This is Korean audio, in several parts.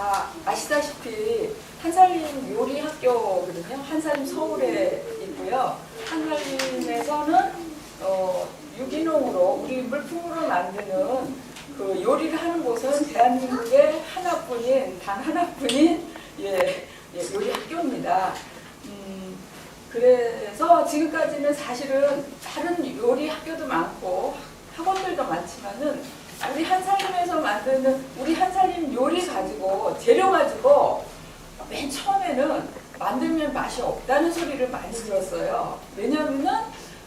다 아시다시피 한살림 요리학교거든요. 한살림 서울에 있고요. 한살림에서는 유기농으로 우리 물품으로 만드는 그 요리를 하는 곳은 대한민국에 단 하나뿐인 요리학교입니다. 그래서 지금까지는 사실은 다른 요리 학교도 많고 학원들도 많지만은 우리 한살림에서 만드는 우리 한살림 요리 가지고 재료 가지고 맨 처음에는 만들면 맛이 없다는 소리를 많이 들었어요. 왜냐하면은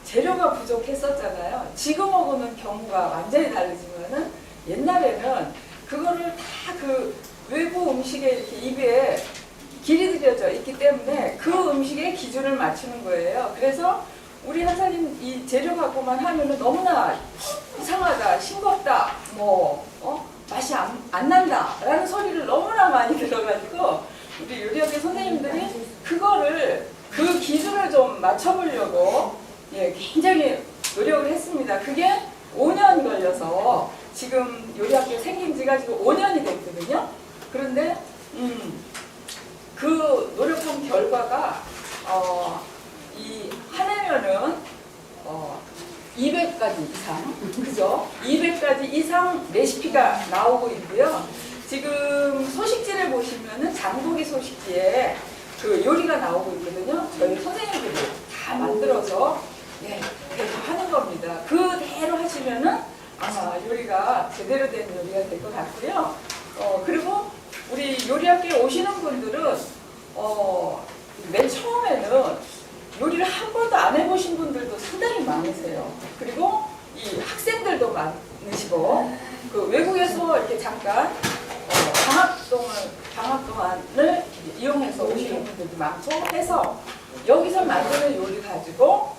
재료가 부족했었잖아요. 지금하고는 경우가 완전히 다르지만은 옛날에는 그거를 다 그 외부 음식에 이렇게 입에 길이들여져 있기 때문에 그 음식의 기준을 맞추는 거예요. 그래서 우리 한살림 이 재료 갖고만 하면은 너무나 이상하다, 싱겁다, 맛이 안 난다 라는 소리를 너무나 많이 들어가지고 우리 요리학교 선생님들이 그거를 그 기준을 좀 맞춰보려고 굉장히 노력을 했습니다. 그게 5년 걸려서 지금 요리학교 생긴 지가 지금 5년이 됐거든요. 그런데 그 노력한 결과가 이 한 해면은 200가지 이상, 그죠? 200가지 이상 레시피가 나오고 있고요. 지금 소식지를 보시면은 장보기 소식지에 그 요리가 나오고 있거든요. 저희 선생님들이 다 만들어서 그렇게 하는 겁니다. 그대로 하시면은 아마 요리가 제대로 된 요리가 될 것 같고요. 그리고 우리 요리학교에 오시는 분들은 맨 처음에는 요리를 한 번도 안 해보신 분들도 상당히 많으세요. 그리고 이 학생들도 많으시고 그 외국에서 이렇게 잠깐 방학 동안을 이용해서 오시는 분들도 많고 해서 여기서 만드는 요리 가지고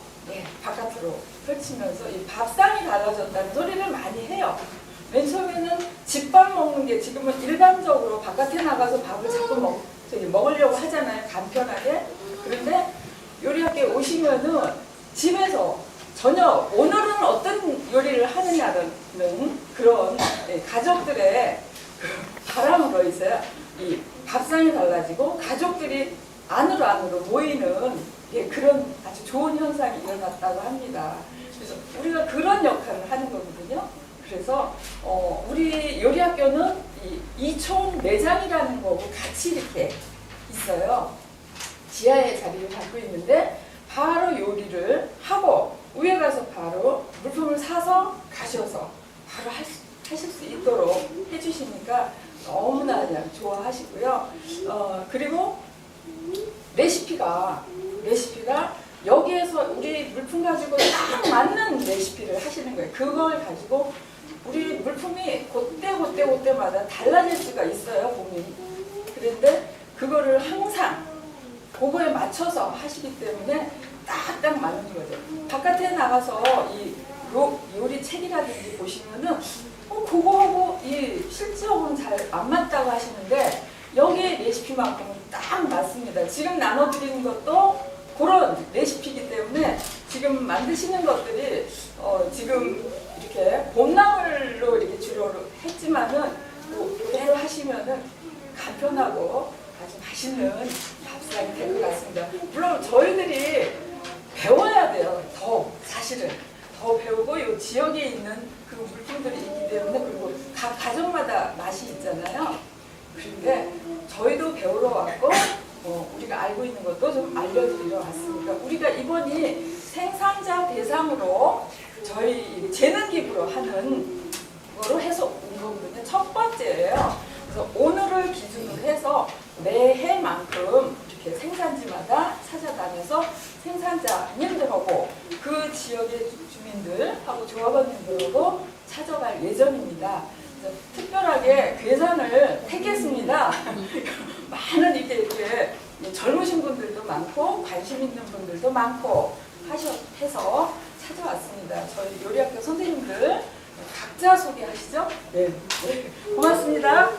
바깥으로 펼치면서 이 밥상이 달라졌다는 소리를 많이 해요. 맨 처음에는 집밥 먹는 게 지금은 일반적으로 바깥에 나가서 밥을 자꾸 먹으려고 하잖아요. 간편하게. 그런데 요리학교에 오시면은 집에서 전혀 오늘은 어떤 요리를 하느냐는 그런 가족들의 바람으로 있어요. 이 밥상이 달라지고 가족들이 안으로 모이는 그런 아주 좋은 현상이 일어났다고 합니다. 그래서 우리가 그런 역할을 하는 거거든요. 그래서 우리 요리학교는 이 이촌 매장이라는 거고 같이 이렇게 있어요. 지하에 자리를 갖고 있는데 바로 요리를 하고 위에 가서 바로 물품을 사서 가셔서 바로 하실 수 있도록 해주시니까 너무나 그냥 좋아하시고요. 그리고 레시피가 여기에서 우리 물품 가지고 딱 맞는 레시피를 하시는 거예요. 그걸 가지고 우리 물품이 그때마다 달라질 수가 있어요, 보면. 그런데 그거를 항상 그거에 맞춰서 하시기 때문에 딱딱 맞는 거죠. 바깥에 나가서 이 요리 책이라든지 보시면은 그거하고 이 실제하고는 잘 안 맞다고 하시는데 여기 레시피만큼은 딱 맞습니다. 지금 나눠드리는 것도 그런 레시피이기 때문에 지금 만드시는 것들이 지금 이렇게 봄나물로 이렇게 주로 했지만은 그대로 하시면은 간편하고 아주 맛있는 밥상이 될 것 같습니다. 물론 저희들이 배워야 돼요. 사실은 더 배우고 이 지역에 있는 그 물품들이 있기 때문에 그리고 각 가정마다 맛이 있잖아요. 그런데 저희도 배우러 왔고 우리가 알고 있는 것도 좀 알려드리러 왔습니다. 우리가 이번이 생산자 대상으로 저희 재능 기부로 하는 거로 해서 온 거거든요. 첫 번째예요. 그래서 오늘을 기준으로 해서 매해만큼 이렇게 생산지마다 찾아다녀서 생산자님들하고 그 지역의 주민들하고 조합원님들하고 찾아갈 예정입니다. 그래서 특별하게 괴산을 택했습니다. 많은 이렇게 젊으신 분들도 많고 관심 있는 분들도 많고 해서 찾아왔습니다. 저희 요리학교 선생님들 각자 소개하시죠. 네. 고맙습니다.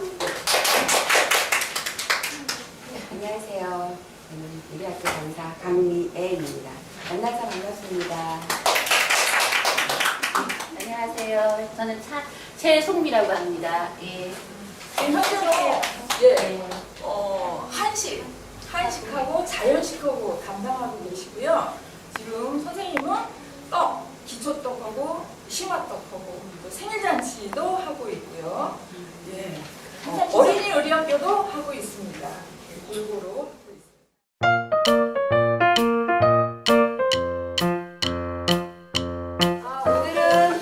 안녕하세요. 저는 요리학교 강사 강미애입니다. 만나서 반갑습니다. 안녕하세요. 저는 최송미라고 합니다. 예. 현재로 자연식하고 담당하고 계시고요. 지금 선생님은 떡, 기초떡하고 심화떡하고 또 생일잔치도 하고 있고요. 예. 어린이 요리학교도 하고 있습니다. 골고루 하고 있습니다. 오늘은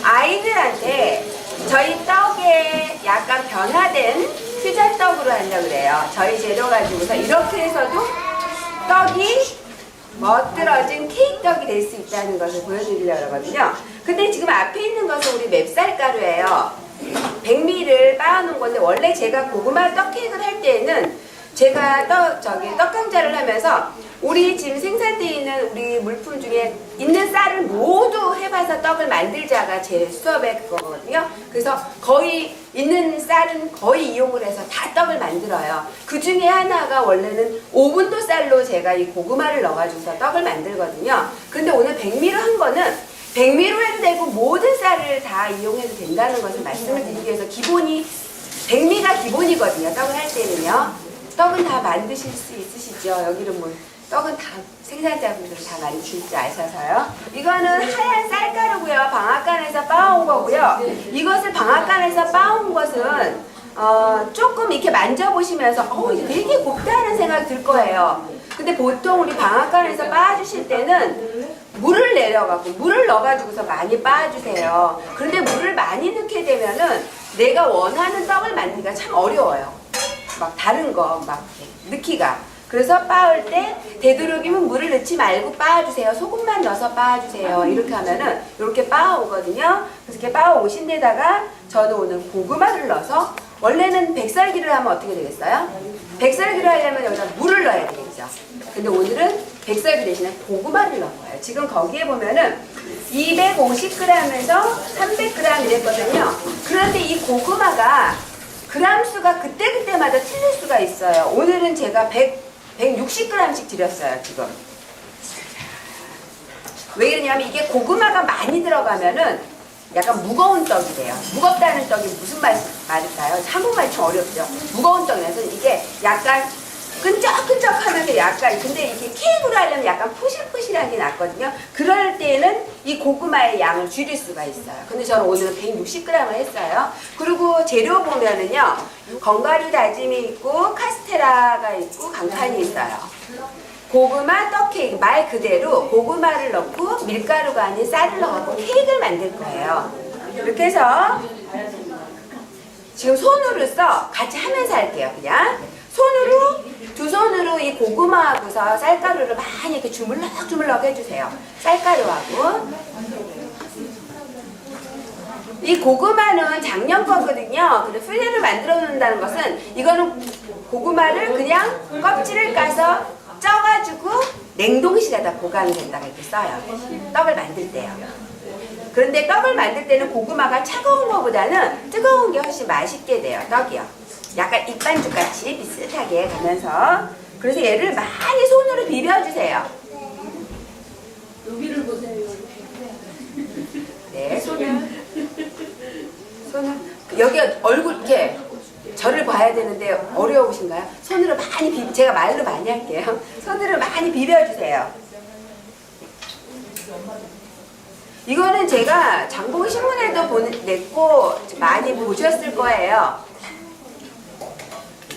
아이들한테 저희 떡에 약간 변화된 퓨전떡으로 하려고 그래요. 저희 재료 가지고서 이렇게 해서도 떡이 멋들어진 케이크떡이 될 수 있다는 것을 보여드리려고 하거든요. 근데 지금 앞에 있는 것은 우리 맵쌀가루예요. 백미를 빻아놓은 건데, 원래 제가 고구마 떡케이크를 할 때에는 제가 떡강자를 하면서 우리 지금 생산되어 있는 우리 물품 중에 있는 쌀을 모두 해봐서 떡을 만들자가 제 수업의 그거거든요. 그래서 거의 있는 쌀은 거의 이용을 해서 다 떡을 만들어요. 그 중에 하나가 원래는 오븐도 쌀로 제가 이 고구마를 넣어가지고서 떡을 만들거든요. 근데 오늘 백미로 한 거는 백미로 해도 되고 모든 쌀을 다 이용해도 된다는 것을 말씀을 드리기 위해서 백미가 기본이거든요. 떡을 할 때는요. 떡은 다 만드실 수 있으시죠? 여기는 뭐 떡은 다 생산자분들 다 만드실 줄 아셔서요. 이거는 하얀 쌀가루고요. 방앗간에서 빻아온 거고요. 이것을 방앗간에서 빻아온 것은 조금 이렇게 만져보시면서 이게 되게 곱다는 생각이 들 거예요. 근데 보통 우리 방앗간에서 빻아주실 때는 물을 내려가고 물을 넣어가지고서 많이 빻아주세요. 그런데 물을 많이 넣게 되면은 내가 원하는 떡을 만들기가 참 어려워요. 막 다른 거 막 넣기가. 그래서 빻을 때 되도록이면 물을 넣지 말고 빻아주세요. 소금만 넣어서 빻아주세요. 이렇게 하면은 이렇게 빻아오거든요. 그래서 이렇게 빻아오신 데다가 저는 오늘 고구마를 넣어서, 원래는 백설기를 하면 어떻게 되겠어요? 백설기를 하려면 여기다 물을 넣어야 되겠죠. 근데 오늘은 백설기 대신에 고구마를 넣은 거예요. 지금 거기에 보면은 250g에서 300g 이랬거든요. 그런데 이 고구마가 그람 수가 그때그때마다 틀릴 수가 있어요. 오늘은 제가 160g씩 드렸어요, 지금. 왜 그러냐면 이게 고구마가 많이 들어가면은 약간 무거운 떡이 돼요. 무겁다는 떡이 무슨 말일까요? 한국말이 좀 어렵죠. 무거운 떡이라서 이게 약간 끈적끈적하면서 약간, 근데 이게 케이크로 하려면 약간 푸실푸실하게 낫거든요. 그럴 때는 이 고구마의 양을 줄일 수가 있어요. 근데 저는 오늘 160g을 했어요. 그리고 재료 보면은요, 건가루 다짐이 있고 카스테라가 있고 강판이 있어요. 고구마 떡케이크, 말 그대로 고구마를 넣고 밀가루가 아닌 쌀을 넣고 케이크를 만들 거예요. 이렇게 해서 지금 손으로 같이 하면서 할게요. 그냥 두 손으로 이 고구마하고서 쌀가루를 많이 이렇게 주물럭주물럭 해주세요. 쌀가루하고. 이 고구마는 작년 거거든요. 근데 퓨전을 만들어 놓는다는 것은, 이거는 고구마를 그냥 껍질을 까서 쪄가지고 냉동실에다 보관된다고 이렇게 써요. 떡을 만들 때요. 그런데 떡을 만들 때는 고구마가 차가운 것보다는 뜨거운 게 훨씬 맛있게 돼요. 떡이요. 약간 입반죽같이 비슷하게 가면서. 그래서 얘를 많이 손으로 비벼주세요. 여기를 보세요. 네, 손을 여기 얼굴 이렇게 저를 봐야 되는데 어려우신가요? 손으로 많이 제가 말로 많이 할게요. 손으로 많이 비벼주세요. 이거는 제가 장보기 신문에도 냈고 많이 보셨을 거예요.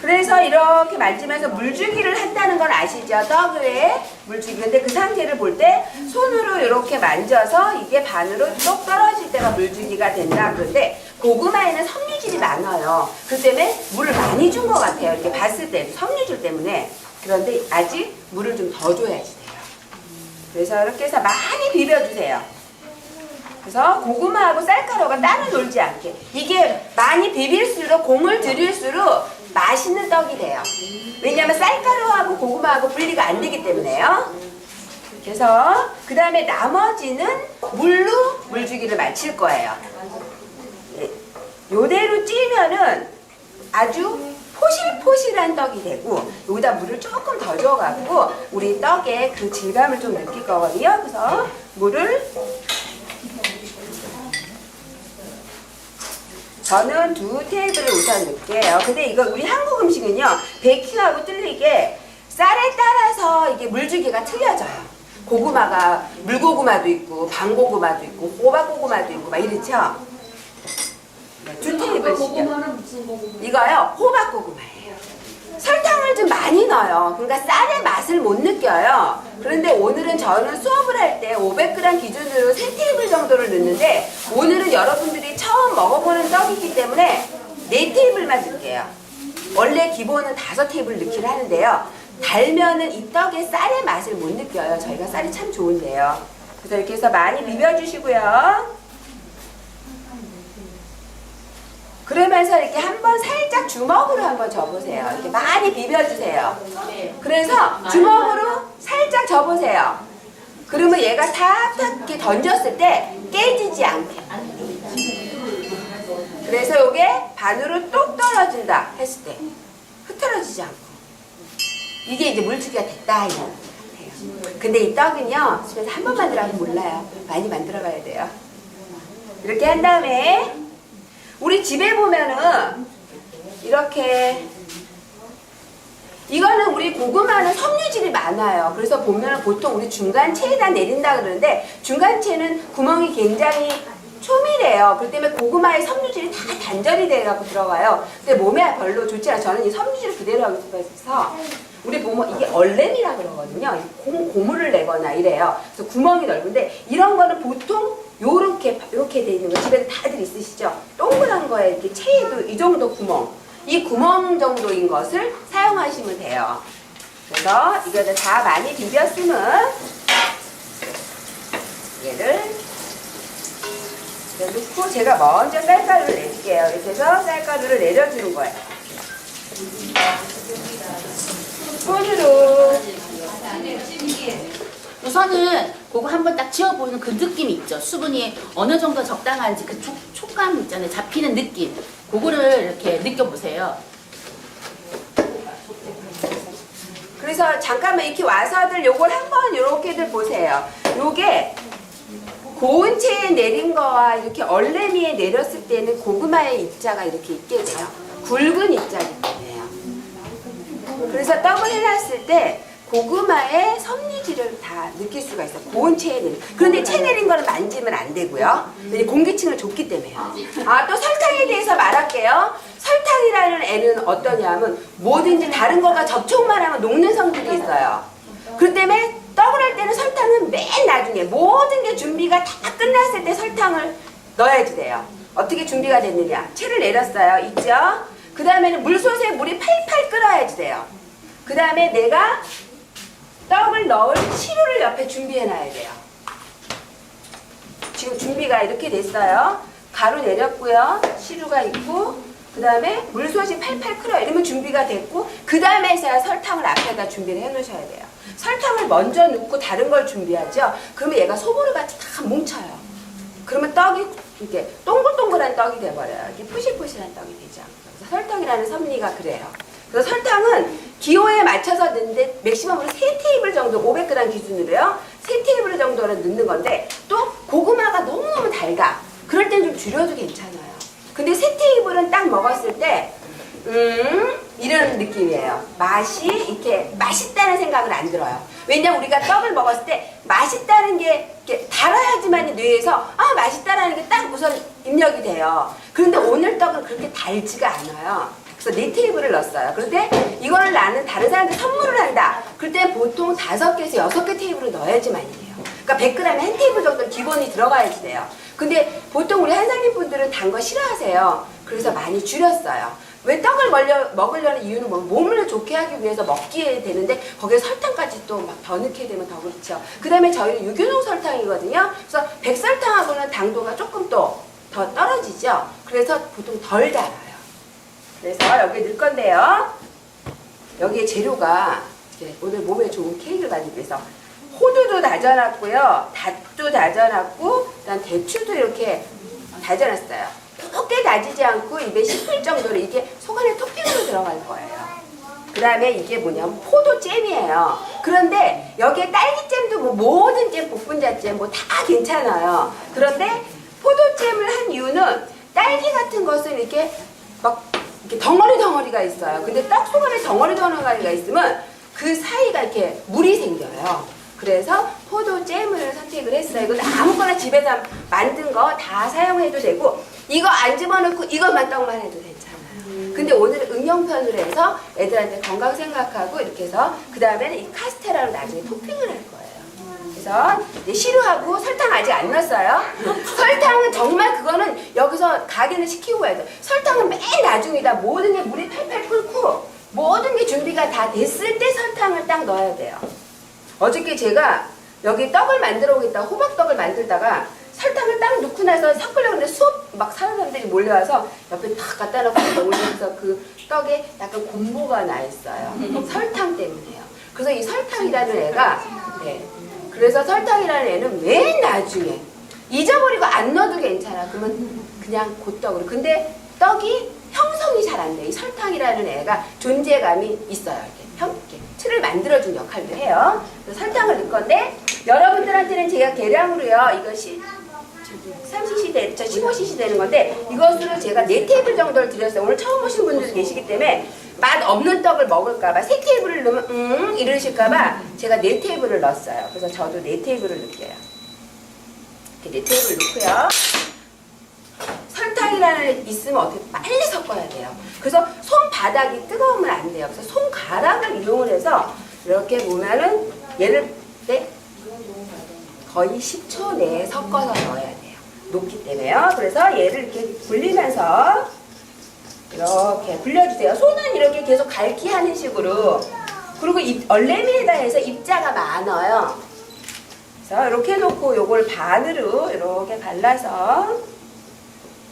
그래서 이렇게 만지면서 물주기를 한다는 건 아시죠? 떡 위에 물주기. 근데 그 상태를 볼 때 손으로 이렇게 만져서 이게 반으로 똑 떨어질 때가 물주기가 된다. 그런데 고구마에는 섬유질이 많아요. 그 때문에 물을 많이 준 것 같아요. 이렇게 봤을 때 섬유질 때문에. 그런데 아직 물을 좀 더 줘야지 돼요. 그래서 이렇게 해서 많이 비벼주세요. 그래서 고구마하고 쌀가루가 따로 놀지 않게. 이게 많이 비빌수록, 공을 들일수록 맛있는 떡이 돼요. 왜냐하면 쌀가루하고 고구마하고 분리가 안 되기 때문에요. 그래서 그 다음에 나머지는 물로 물주기를 마칠 거예요. 요대로 찌면은 아주 포실포실한 떡이 되고, 여기다 물을 조금 더 줘가지고 우리 떡의 그 질감을 좀 느낄 거거든요. 그래서 물을 저는 2 테이블을 우선 넣을게요. 근데 이거 우리 한국 음식은요, 베이킹하고 틀리게 쌀에 따라서 이게 물주기가 틀려져요. 고구마가 물고구마도 있고 방고구마도 있고 호박고구마도 있고 막 이렇죠. 두 테이블씩이요. 무슨 고구마? 이거요 호박고구마예요. 설탕을 좀 많이 넣어요. 그러니까 쌀의 맛을 못 느껴요. 그런데 오늘은 저는 수업을 할 때 500g 기준으로 3테이블 정도를 넣는데 오늘은 여러분들이 처음 먹어보는 떡이기 때문에 4테이블만 넣을게요. 원래 기본은 5테이블 넣기를 하는데요. 달면은 이 떡의 쌀의 맛을 못 느껴요. 저희가 쌀이 참 좋은데요. 그래서 이렇게 해서 많이 비벼주시고요. 그러면서 이렇게 한번 살짝 주먹으로 한번 접으세요. 이렇게 많이 비벼주세요. 그래서 주먹으로 살짝 접으세요. 그러면 얘가 탁탁 이렇게 던졌을 때 깨지지 않게. 그래서 이게 반으로 똑 떨어진다 했을 때 흐트러지지 않고. 이게 이제 물주기가 됐다 이런 것 같아요. 근데 이 떡은요 집에서 한 번 만들어도 몰라요. 많이 만들어 봐야 돼요. 이렇게 한 다음에 우리 집에 보면은 이렇게 이거는 우리 고구마는 섬유질이 많아요. 그래서 보면은 보통 우리 중간체에다 내린다 그러는데 중간체는 구멍이 굉장히 초밀해요. 그렇기 때문에 고구마의 섬유질이 다 단절이 돼갖고 들어가요. 근데 몸에 별로 좋지 않아요. 저는 이 섬유질을 그대로 하고 싶어서 우리 보면 이게 얼렘이라 그러거든요. 고무를 내거나 이래요. 그래서 구멍이 넓은데 이런 거는 보통 요렇게 돼 있는 거 집에서 다들 있으시죠? 동그란 거에 이렇게 체에도 이 정도 구멍, 이 구멍 정도인 것을 사용하시면 돼요. 그래서 이거를 다 많이 비볐으면 얘를 넣고 제가 먼저 쌀가루를 내줄게요. 이렇게 해서 쌀가루를 내려주는 거예요. 손으로. 우선은 그거 한번 딱 지어보는 그 느낌이 있죠. 수분이 어느 정도 적당한지 그 촉감 있잖아요. 잡히는 느낌. 그거를 이렇게 느껴보세요. 그래서 잠깐만 이렇게 와서들 요걸 한번 요렇게들 보세요. 요게 고운 체에 내린 거와 이렇게 얼레미에 내렸을 때는 고구마의 입자가 이렇게 있게 돼요. 굵은 입자기 때문에요. 그래서 떡을 해놨을 때 고구마의 섬유질을 다 느낄 수가 있어요. 고운 체에 내린. 그런데 체 내린 거는 만지면 안 되고요. 공기층을 줬기 때문에요. 아, 또 설탕에 대해서 말할게요. 설탕이라는 애는 어떠냐면 뭐든지 다른 거가 접촉만 하면 녹는 성질이 있어요. 그렇기 때문에 떡을 할 때는 설탕은 맨 나중에 모든 게 준비가 다 끝났을 때 설탕을 넣어야지 돼요. 어떻게 준비가 됐느냐. 채를 내렸어요. 있죠? 그 다음에는 물솥에 물이 팔팔 끓어야지 돼요. 그 다음에 내가 떡을 넣을 시루를 옆에 준비해 놔야 돼요. 지금 준비가 이렇게 됐어요. 가루 내렸고요. 시루가 있고 그 다음에 물솥이 팔팔 끓어요. 이러면 준비가 됐고 그 다음에서야 설탕을 앞에다 준비를 해 놓으셔야 돼요. 설탕을 먼저 넣고 다른 걸 준비하죠. 그러면 얘가 소보루같이 다 뭉쳐요. 그러면 떡이 이렇게 동글동글한 떡이 돼버려요. 이렇게 푸실푸실한 떡이 되죠. 그래서 설탕이라는 섭리가 그래요. 그래서 설탕은 기호에 맞춰서 넣는데 맥시멈으로 3테이블 정도 500g 기준으로요. 3테이블 정도를 넣는 건데 또 고구마가 너무너무 달다. 그럴 땐 좀 줄여도 괜찮아요. 근데 3테이블은 딱 먹었을 때 이런 느낌이에요. 맛이 이렇게 맛있다는 생각은 안 들어요. 왜냐면 우리가 떡을 먹었을 때 맛있다는 게 이렇게 달아야지만 뇌에서 아 맛있다라는 게 딱 우선 입력이 돼요. 그런데 오늘 떡은 그렇게 달지가 않아요. 그래서 4테이블을 넣었어요. 그런데 이거를 나는 다른 사람한테 선물을 한다. 그럴 때 보통 5개에서 6개 테이블을 넣어야지만이 돼요. 그러니까 100g에 한 테이블 정도 기본이 들어가야지 돼요. 근데 보통 우리 한상님 분들은 단 거 싫어하세요. 그래서 많이 줄였어요. 왜 떡을 먹으려는 이유는 뭐 몸을 좋게 하기 위해서 먹기에 되는데 거기에 설탕까지 또 막 더 넣게 되면 더 그렇죠. 그 다음에 저희는 유기농 설탕이거든요. 그래서 백설탕하고는 당도가 조금 또 더 떨어지죠. 그래서 보통 덜 달아요. 그래서 여기 넣을 건데요. 여기에 재료가 오늘 몸에 좋은 케이크를 만들기 위해서 호두도 다져놨고요. 잣도 다져놨고 그다음 대추도 이렇게 다져놨어요. 꽤 다지지 않고 입에 씹힐 정도로 이게 속 안에 토핑으로 들어갈 거예요. 그 다음에 이게 뭐냐면 포도잼이에요. 그런데 여기에 딸기잼도 뭐 모든 잼, 복분자잼 뭐 다 괜찮아요. 그런데 포도잼을 한 이유는 딸기 같은 것은 이렇게 막 이렇게 덩어리가 있어요. 근데 떡 속 안에 덩어리가 있으면 그 사이가 이렇게 물이 생겨요. 그래서 포도잼을 선택을 했어요. 이건 아무거나 집에서 만든 거 다 사용해도 되고 이거 안 집어넣고 이것만 떡만 해도 괜찮아요. 근데 오늘은 응용편으로 해서 애들한테 건강 생각하고 이렇게 해서 그 다음에는 이 카스테라로 나중에 토핑을 할 거예요. 그래서 이제 시루하고 설탕 아직 안 넣었어요. 설탕은 정말 그거는 여기서 가게는 시키고 가야 돼. 설탕은 맨 나중이다. 모든 게 물이 팔팔 끓고 모든 게 준비가 다 됐을 때 설탕을 딱 넣어야 돼요. 어저께 제가 여기 떡을 만들어 오겠다 호박떡을 만들다가 설탕을 딱 넣고 나서 섞으려고 했는데 수업 막 사람들이 몰려와서 옆에 탁 갖다 놓고 올리면서 그 떡에 약간 곰보가 나 있어요. 설탕 때문에요. 그래서 이 설탕이라는 애가 네. 그래서 설탕이라는 애는 맨 나중에 잊어버리고 안 넣어도 괜찮아. 그러면 그냥 곧떡으로. 근데 떡이 형성이 잘 안 돼. 이 설탕이라는 애가 존재감이 있어요. 이렇게 틀을 만들어준 역할도 해요. 그래서 설탕을 넣을 건데 여러분들한테는 제가 계량으로요. 이것이 3cc, 15cc 되는 건데 이것으로 제가 4테이블 정도를 드렸어요. 오늘 처음 오신 분들도 계시기 때문에 맛 없는 떡을 먹을까봐 3테이블을 넣으면 이러실까봐 제가 4테이블을 넣었어요. 그래서 저도 4테이블을 넣을게요. 이렇게 4테이블 넣고요. 설탕이라는 게 있으면 어떻게 빨리 섞어야 돼요. 그래서 손바닥이 뜨거우면 안 돼요. 그래서 손가락을 이용을 해서 이렇게 보면은 얘를 거의 10초 내에 섞어서 넣어야 돼요. 녹기 때문에요. 그래서 얘를 이렇게 굴리면서 이렇게 굴려주세요. 손은 이렇게 계속 갈기하는 식으로. 그리고 얼레미에다 해서 입자가 많아요. 그래서 이렇게 놓고 요걸 반으로 이렇게 갈라서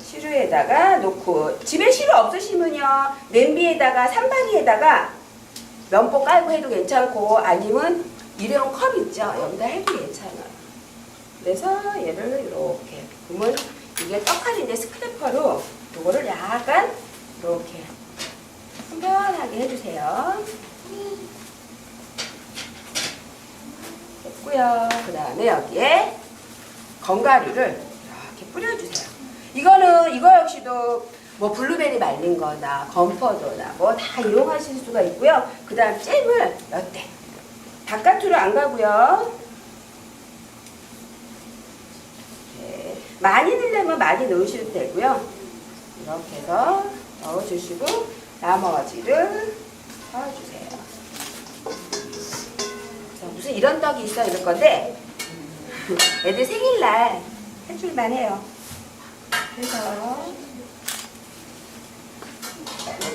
시루에다가 놓고 집에 시루 없으시면요 냄비에다가 산바리에다가 면보 깔고 해도 괜찮고 아니면 일회용 컵 있죠 여기다 해도 괜찮아요. 그래서 얘를 이렇게 보면 이게 떡칼인데 스크래퍼로 이거를 약간 이렇게 평평하게 해주세요. 됐고요. 그 다음에 여기에 건가루를 이렇게 뿌려주세요. 이거는 이거 역시도 뭐 블루베리 말린 거나 건포도나 뭐 다 이용하실 수가 있고요. 그 다음 잼을 몇 대. 바깥으로 안 가고요. 네. 많이 넣으려면 많이 넣으셔도 되고요. 이렇게 해서 넣어주시고 나머지를 넣어주세요. 무슨 이런 떡이 있어 이럴 건데 애들 생일날 해줄만 해요. 그래서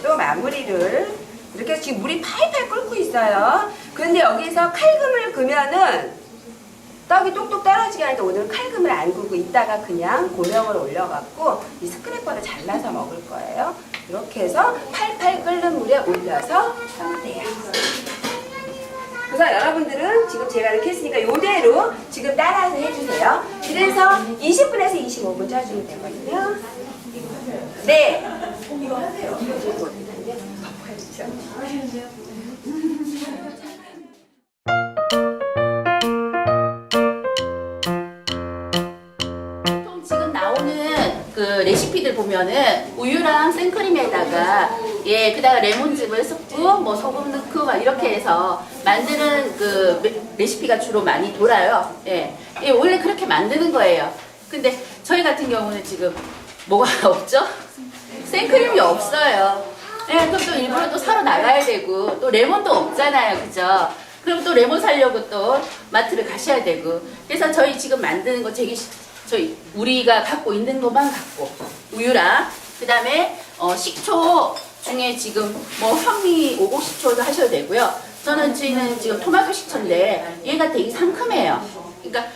또 마무리를 이렇게 지금 물이 팔팔 끓고 있어요. 그런데 여기서 칼금을 그면은 떡이 똑똑 떨어지게 하는데 오늘 칼금을 안 굴고 이따가 그냥 고명을 올려갖고 이 스크래퍼를 잘라서 먹을 거예요. 이렇게 해서 팔팔 끓는 물에 올려서 하면 돼요. 그래서 여러분들은 지금 제가 이렇게 했으니까 이대로 지금 따라서 해주세요. 그래서 20분에서 25분 쪄주면 되거든요. 네. 이거 하세요. 보통 지금 나오는 그 레시피들 보면은 우유랑 생크림에다가 그다가 레몬즙을 섞고 뭐 소금 넣고 막 이렇게 해서 만드는 그 레시피가 주로 많이 돌아요. 원래 그렇게 만드는 거예요. 근데 저희 같은 경우는 지금 뭐가 없죠? 생크림이 없어요. 그럼 또 일부러 또 사러 나가야 되고 또 레몬도 없잖아요, 그죠? 그럼 또 레몬 사려고 또 마트를 가셔야 되고. 그래서 저희 지금 만드는 거 저희 우리가 갖고 있는 것만 갖고 우유랑 그다음에 식초 중에 지금 뭐 현미 오곡 식초도 하셔도 되고요. 저희는 지금 토마토 식초인데 얘가 되게 상큼해요. 그러니까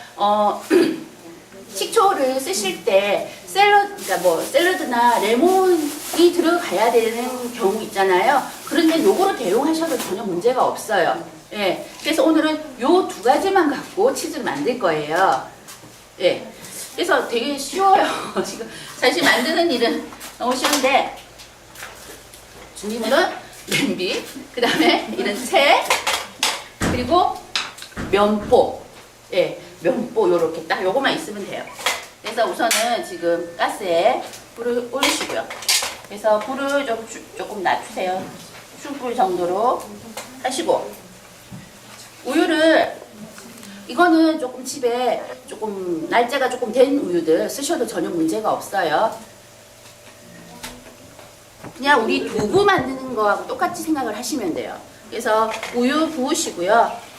식초를 쓰실 때 그러니까 뭐 샐러드나 레몬이 들어가야 되는 경우 있잖아요. 그런데 요거로 대용하셔도 전혀 문제가 없어요. 그래서 오늘은 요 두 가지만 갖고 치즈를 만들 거예요. 그래서 되게 쉬워요. 지금 사실 만드는 일은 너무 쉬운데 준비물은 냄비, 그 다음에 이런 새, 그리고 면보. 면보 요렇게 딱 요거만 있으면 돼요. 그래서 우선은 지금 가스에 불을 올리시고요. 그래서 불을 조금 낮추세요. 숯불 정도로 하시고 우유를 이거는 조금 집에 조금 날짜가 조금 된 우유들 쓰셔도 전혀 문제가 없어요. 그냥 우리 두부 만드는 거하고 똑같이 생각을 하시면 돼요. 그래서 우유 부으시고요.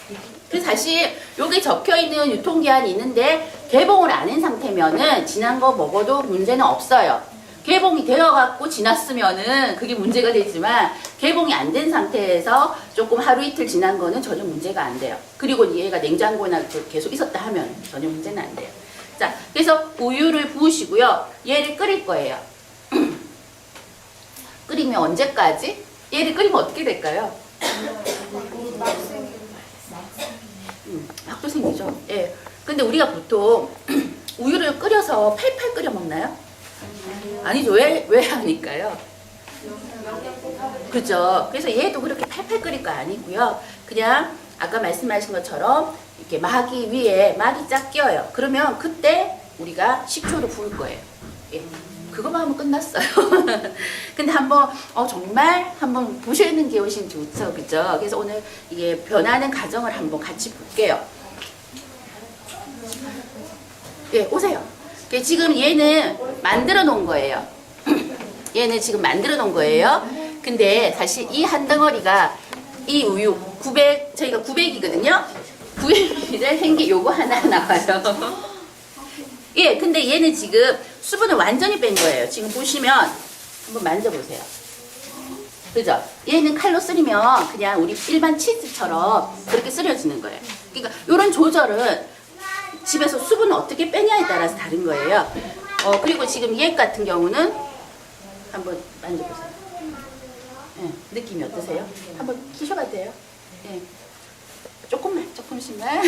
그 사실 여기 적혀 있는 유통기한이 있는데 개봉을 안 한 상태면은 지난 거 먹어도 문제는 없어요. 개봉이 되어갖고 지났으면은 그게 문제가 되지만 개봉이 안 된 상태에서 조금 하루 이틀 지난 거는 전혀 문제가 안 돼요. 그리고 얘가 냉장고나 계속 있었다 하면 전혀 문제는 안 돼요. 자, 그래서 우유를 부으시고요. 얘를 끓일 거예요. 끓이면 언제까지? 얘를 끓이면 어떻게 될까요? 막도 생기죠. 예. 근데 우리가 보통 우유를 끓여서 팔팔 끓여 먹나요? 아니죠. 왜 하니까요? 그죠. 그래서 얘도 그렇게 팔팔 끓일 거 아니고요. 그냥 아까 말씀하신 것처럼 이렇게 마기 위에 막이 쫙 끼어요. 그러면 그때 우리가 식초를 부을 거예요. 예. 그거만 하면 끝났어요. 근데 한번 정말 한번 보시는 게 훨씬 좋죠, 그죠? 그래서 오늘 이게 변하는 과정을 한번 같이 볼게요. 예, 오세요. 지금 얘는 만들어 놓은 거예요. 얘는 지금 만들어 놓은 거예요. 근데 사실 이 한 덩어리가 이 우유 900 저희가 900이거든요. 900ml 한 게 요거 하나 나와요. 예, 근데 얘는 지금 수분을 완전히 뺀 거예요. 지금 보시면 한번 만져보세요. 그죠? 얘는 칼로 쓰리면 그냥 우리 일반 치즈처럼 그렇게 쓰려지는 거예요. 그러니까 이런 조절은 집에서 수분을 어떻게 빼냐에 따라서 다른 거예요. 그리고 지금 얘 같은 경우는 한번 만져보세요. 예, 느낌이 어떠세요? 한번 키셔봐도 돼요? 예. 조금씩만.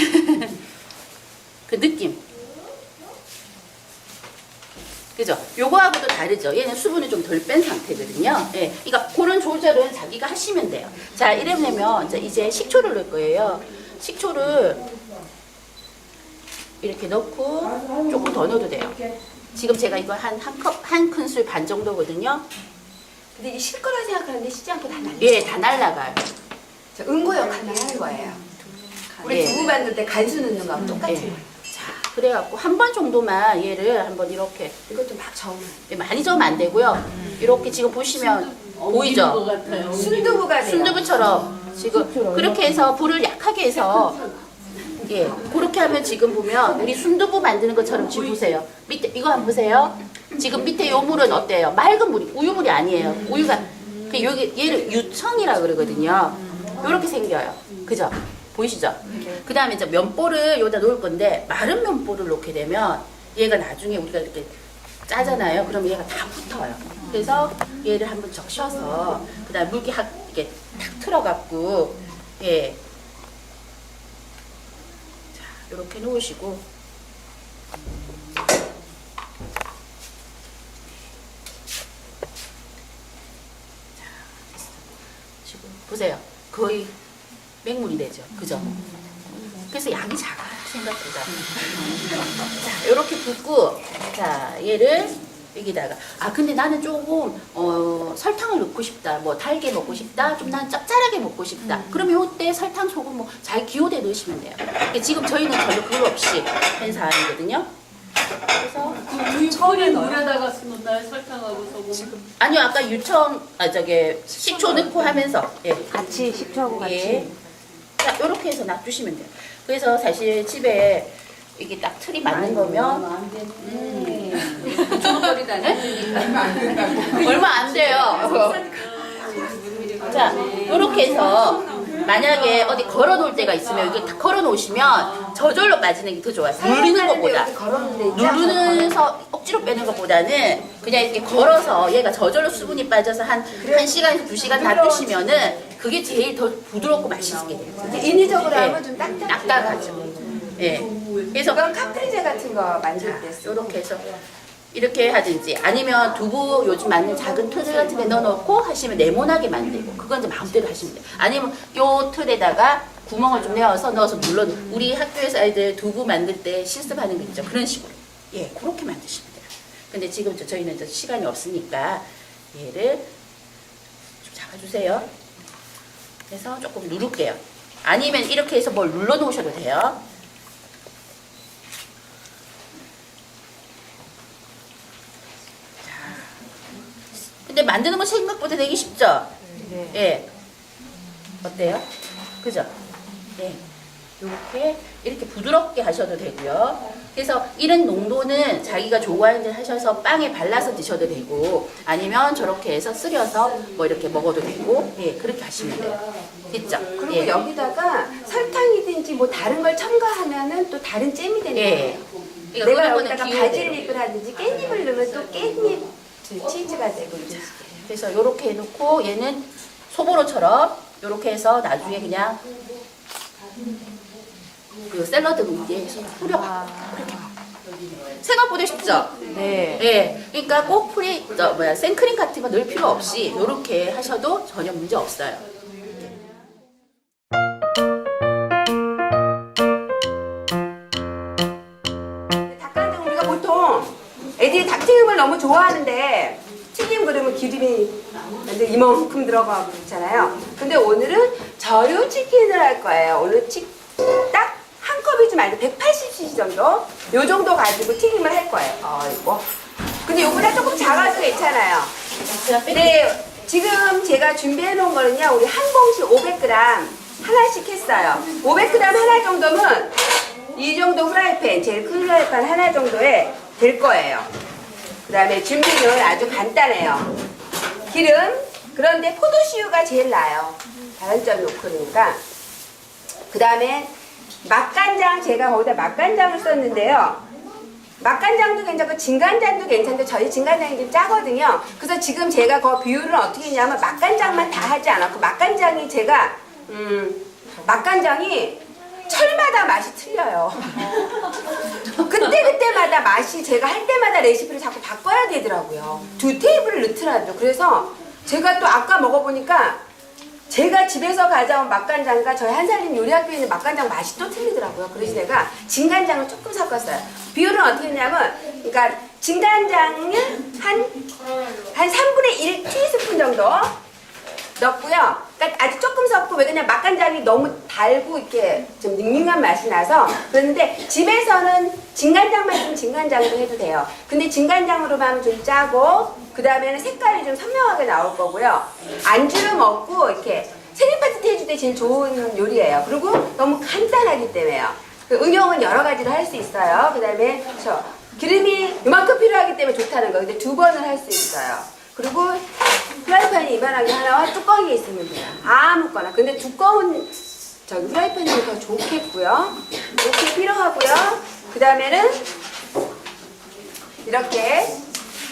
그 느낌. 그죠? 요거하고도 다르죠? 얘는 수분을 좀 덜 뺀 상태거든요. 예. 그러니까 그런 조절은 자기가 하시면 돼요. 자, 이러려면 이제 식초를 넣을 거예요. 식초를 이렇게 넣고 조금 더 넣어도 돼요. 지금 제가 이거 한 큰술 반 정도거든요. 근데 이게 실 거라 생각하는데 쉽지 않게 다 날려. 예, 다 날라가요. 저 응고 역할을 하는 거예요. 우리 예. 두부 만들 때 간수 넣는 거하고 똑같은 예. 거예요. 자, 그래갖고 한 번 정도만 얘를 한번 이렇게 이것도 막 저으면 많이 저으면 안 되고요. 이렇게 지금 보시면 보이죠? 순두부가 돼요. 순두부처럼 지금 그렇게 해서 불을 약하게 해서 예, 그렇게 하면 지금 보면 우리 순두부 만드는 것처럼 지금 보세요. 밑에 이거 한번 보세요. 지금 밑에 요 물은 어때요? 맑은 물이 우유물이 아니에요. 우유가 여기 얘를 유청이라 그러거든요. 요렇게 생겨요. 그죠? 보이시죠? 그 다음에 이제 면보를 여기다 놓을 건데 마른 면보를 놓게 되면 얘가 나중에 우리가 이렇게 짜잖아요. 그럼 얘가 다 붙어요. 그래서 얘를 한번 적셔서 그 다음에 물기 이렇게 탁 틀어갖고 예. 이렇게 놓으시고 자, 지금 보세요. 거의 맹물이 되죠. 그죠? 그래서 양이 작아요. 생각보다. 자, 이렇게 붓고 자, 얘를 여기다가 근데 나는 조금 설탕을 넣고 싶다. 뭐 달게 먹고 싶다. 좀 난 짭짤하게 먹고 싶다. 그러면 이때 설탕, 소금 뭐 잘 기호대 넣으시면 돼요. 지금 저희는 전혀 그거 없이 한 사안이거든요. 그래서 처음에 물에다가 넣나요? 설탕하고 소금? 아니요, 아까 유청 식초 넣고 하면서 예. 같이 식초하고 같이. 예. 자, 이렇게 해서 놔두시면 돼요. 그래서 사실 집에 이게 딱 틀이 맞는 거면 주먹거리도 안 되니까. 얼마 안 돼요. 자, 이렇게 해서 만약에 어디 걸어 놓을 때가 있으면 이게 다 걸어 놓으시면 저절로 빠지는 게 더 좋아요. 누르는 것보다. 누르면서 억지로 빼는 것보다는 그냥 이렇게 걸어서 얘가 저절로 수분이 빠져서 한 1시간에서 2시간 놔두시면은 그게 제일 더 부드럽고 맛있게 돼요. 인위적으로 예. 하면 좀 딱딱해요. 딱딱하죠. 예. 그래서 이건 카프리제 같은 거 만들 때 쓰고. 이렇게 해서 이렇게 하든지 아니면 두부 요즘 만든 작은 틀 같은 데 넣어놓고 하시면 네모나게 만들고 그건 이제 마음대로 하시면 돼요. 아니면 요 틀에다가 구멍을 좀 넣어서 눌러 우리 학교에서 아이들 두부 만들 때 실습하는 거 있죠. 그런 식으로 예 그렇게 만드시면 돼요. 근데 지금 저희는 이제 시간이 없으니까 얘를 좀 잡아주세요. 그래서 조금 누를게요. 아니면 이렇게 해서 뭘 눌러 놓으셔도 돼요. 근데 만드는 거 생각보다 되게 쉽죠? 네. 예. 어때요? 그죠? 예. 이렇게 부드럽게 하셔도 되고요. 그래서 이런 농도는 자기가 좋아하는 데 하셔서 빵에 발라서 드셔도 되고, 아니면 저렇게 해서 쓰려서 뭐 이렇게 먹어도 되고, 예, 그렇게 하시면 돼요. 됐죠? 그리고 예. 여기다가 설탕이든지 뭐 다른 걸 첨가하면은 또 다른 잼이 되는 예. 거예요. 그러니까 내가 그런 거는 여기다가 기호대로. 바질잎을 하든지 깻잎을 넣으면 또 깻잎 치즈가 되고 이제. 그래서 이렇게 해놓고 얘는 소보로처럼 이렇게 해서 나중에 그냥 그 샐러드 위에 뿌려봐. 그렇게 봐. 생각보다 쉽죠? 네. 예. 그러니까 꼭 생크림 같은 거 넣을 필요 없이 이렇게 하셔도 전혀 문제 없어요. 닭간장 우리가 보통 애들이 닭튀김을 너무 좋아하는데 튀김 그러면 기름이 완전 이만큼 들어가고 그렇잖아요. 근데 오늘은 저류 치킨을 할 거예요. 오늘 딱 한 컵이 좀 아니고 180cc 정도? 요 정도 가지고 튀김을 할 거예요. 이거. 근데 요보다 조금 작아도 괜찮아요. 네, 지금 제가 준비해 놓은 거는요, 우리 한 봉지 500g 하나씩 했어요. 500g 하나 정도면 이 정도 프라이팬, 제일 큰 프라이팬 하나 정도에 될 거예요. 그 다음에 준비는 아주 간단해요. 기름, 그런데 포도씨유가 제일 나아요. 다른 점 놓고 그러니까. 그 다음에 맛간장, 제가 거기다 맛간장을 썼는데요. 맛간장도 괜찮고 진간장도 괜찮은데 저희 진간장이 좀 짜거든요. 그래서 지금 제가 그 비율은 어떻게 했냐면 맛간장만 다 하지 않았고 맛간장이 제가 맛간장이 철마다 맛이 틀려요. 그때마다 맛이 제가 할 때마다 레시피를 자꾸 바꿔야 되더라고요. 2테이블을 넣더라도. 그래서 제가 또 아까 먹어보니까 제가 집에서 가져온 맛간장과 저희 한살림 요리학교에 있는 맛간장 맛이 또 틀리더라고요. 그래서 제가 진간장을 조금 섞었어요. 비율은 어떻게 했냐면, 그러니까 진간장을 한 3분의 1 티스푼 정도 넣었고요. 그러니까 아주 조금 섞고, 왜냐면 맛간장이 너무 달고 이렇게 좀 닝닝한 맛이 나서. 그런데 집에서는 진간장만 있으면 진간장도 해도 돼요. 근데 진간장으로만 하면 좀 짜고, 그 다음에는 색깔이 좀 선명하게 나올 거고요. 안주를 먹고 이렇게 생일파티 해줄 때 제일 좋은 요리예요. 그리고 너무 간단하기 때문에요. 응용은 여러 가지로 할 수 있어요. 그 다음에 기름이 이만큼 필요하기 때문에 좋다는 거. 근데 2번을 할 수 있어요. 그리고 프라이팬이 이만하게 하나와 뚜껑이 있으면 돼요. 아무거나. 근데 두꺼운 프라이팬이 더 좋겠고요. 이렇게 필요하고요. 그 다음에는 이렇게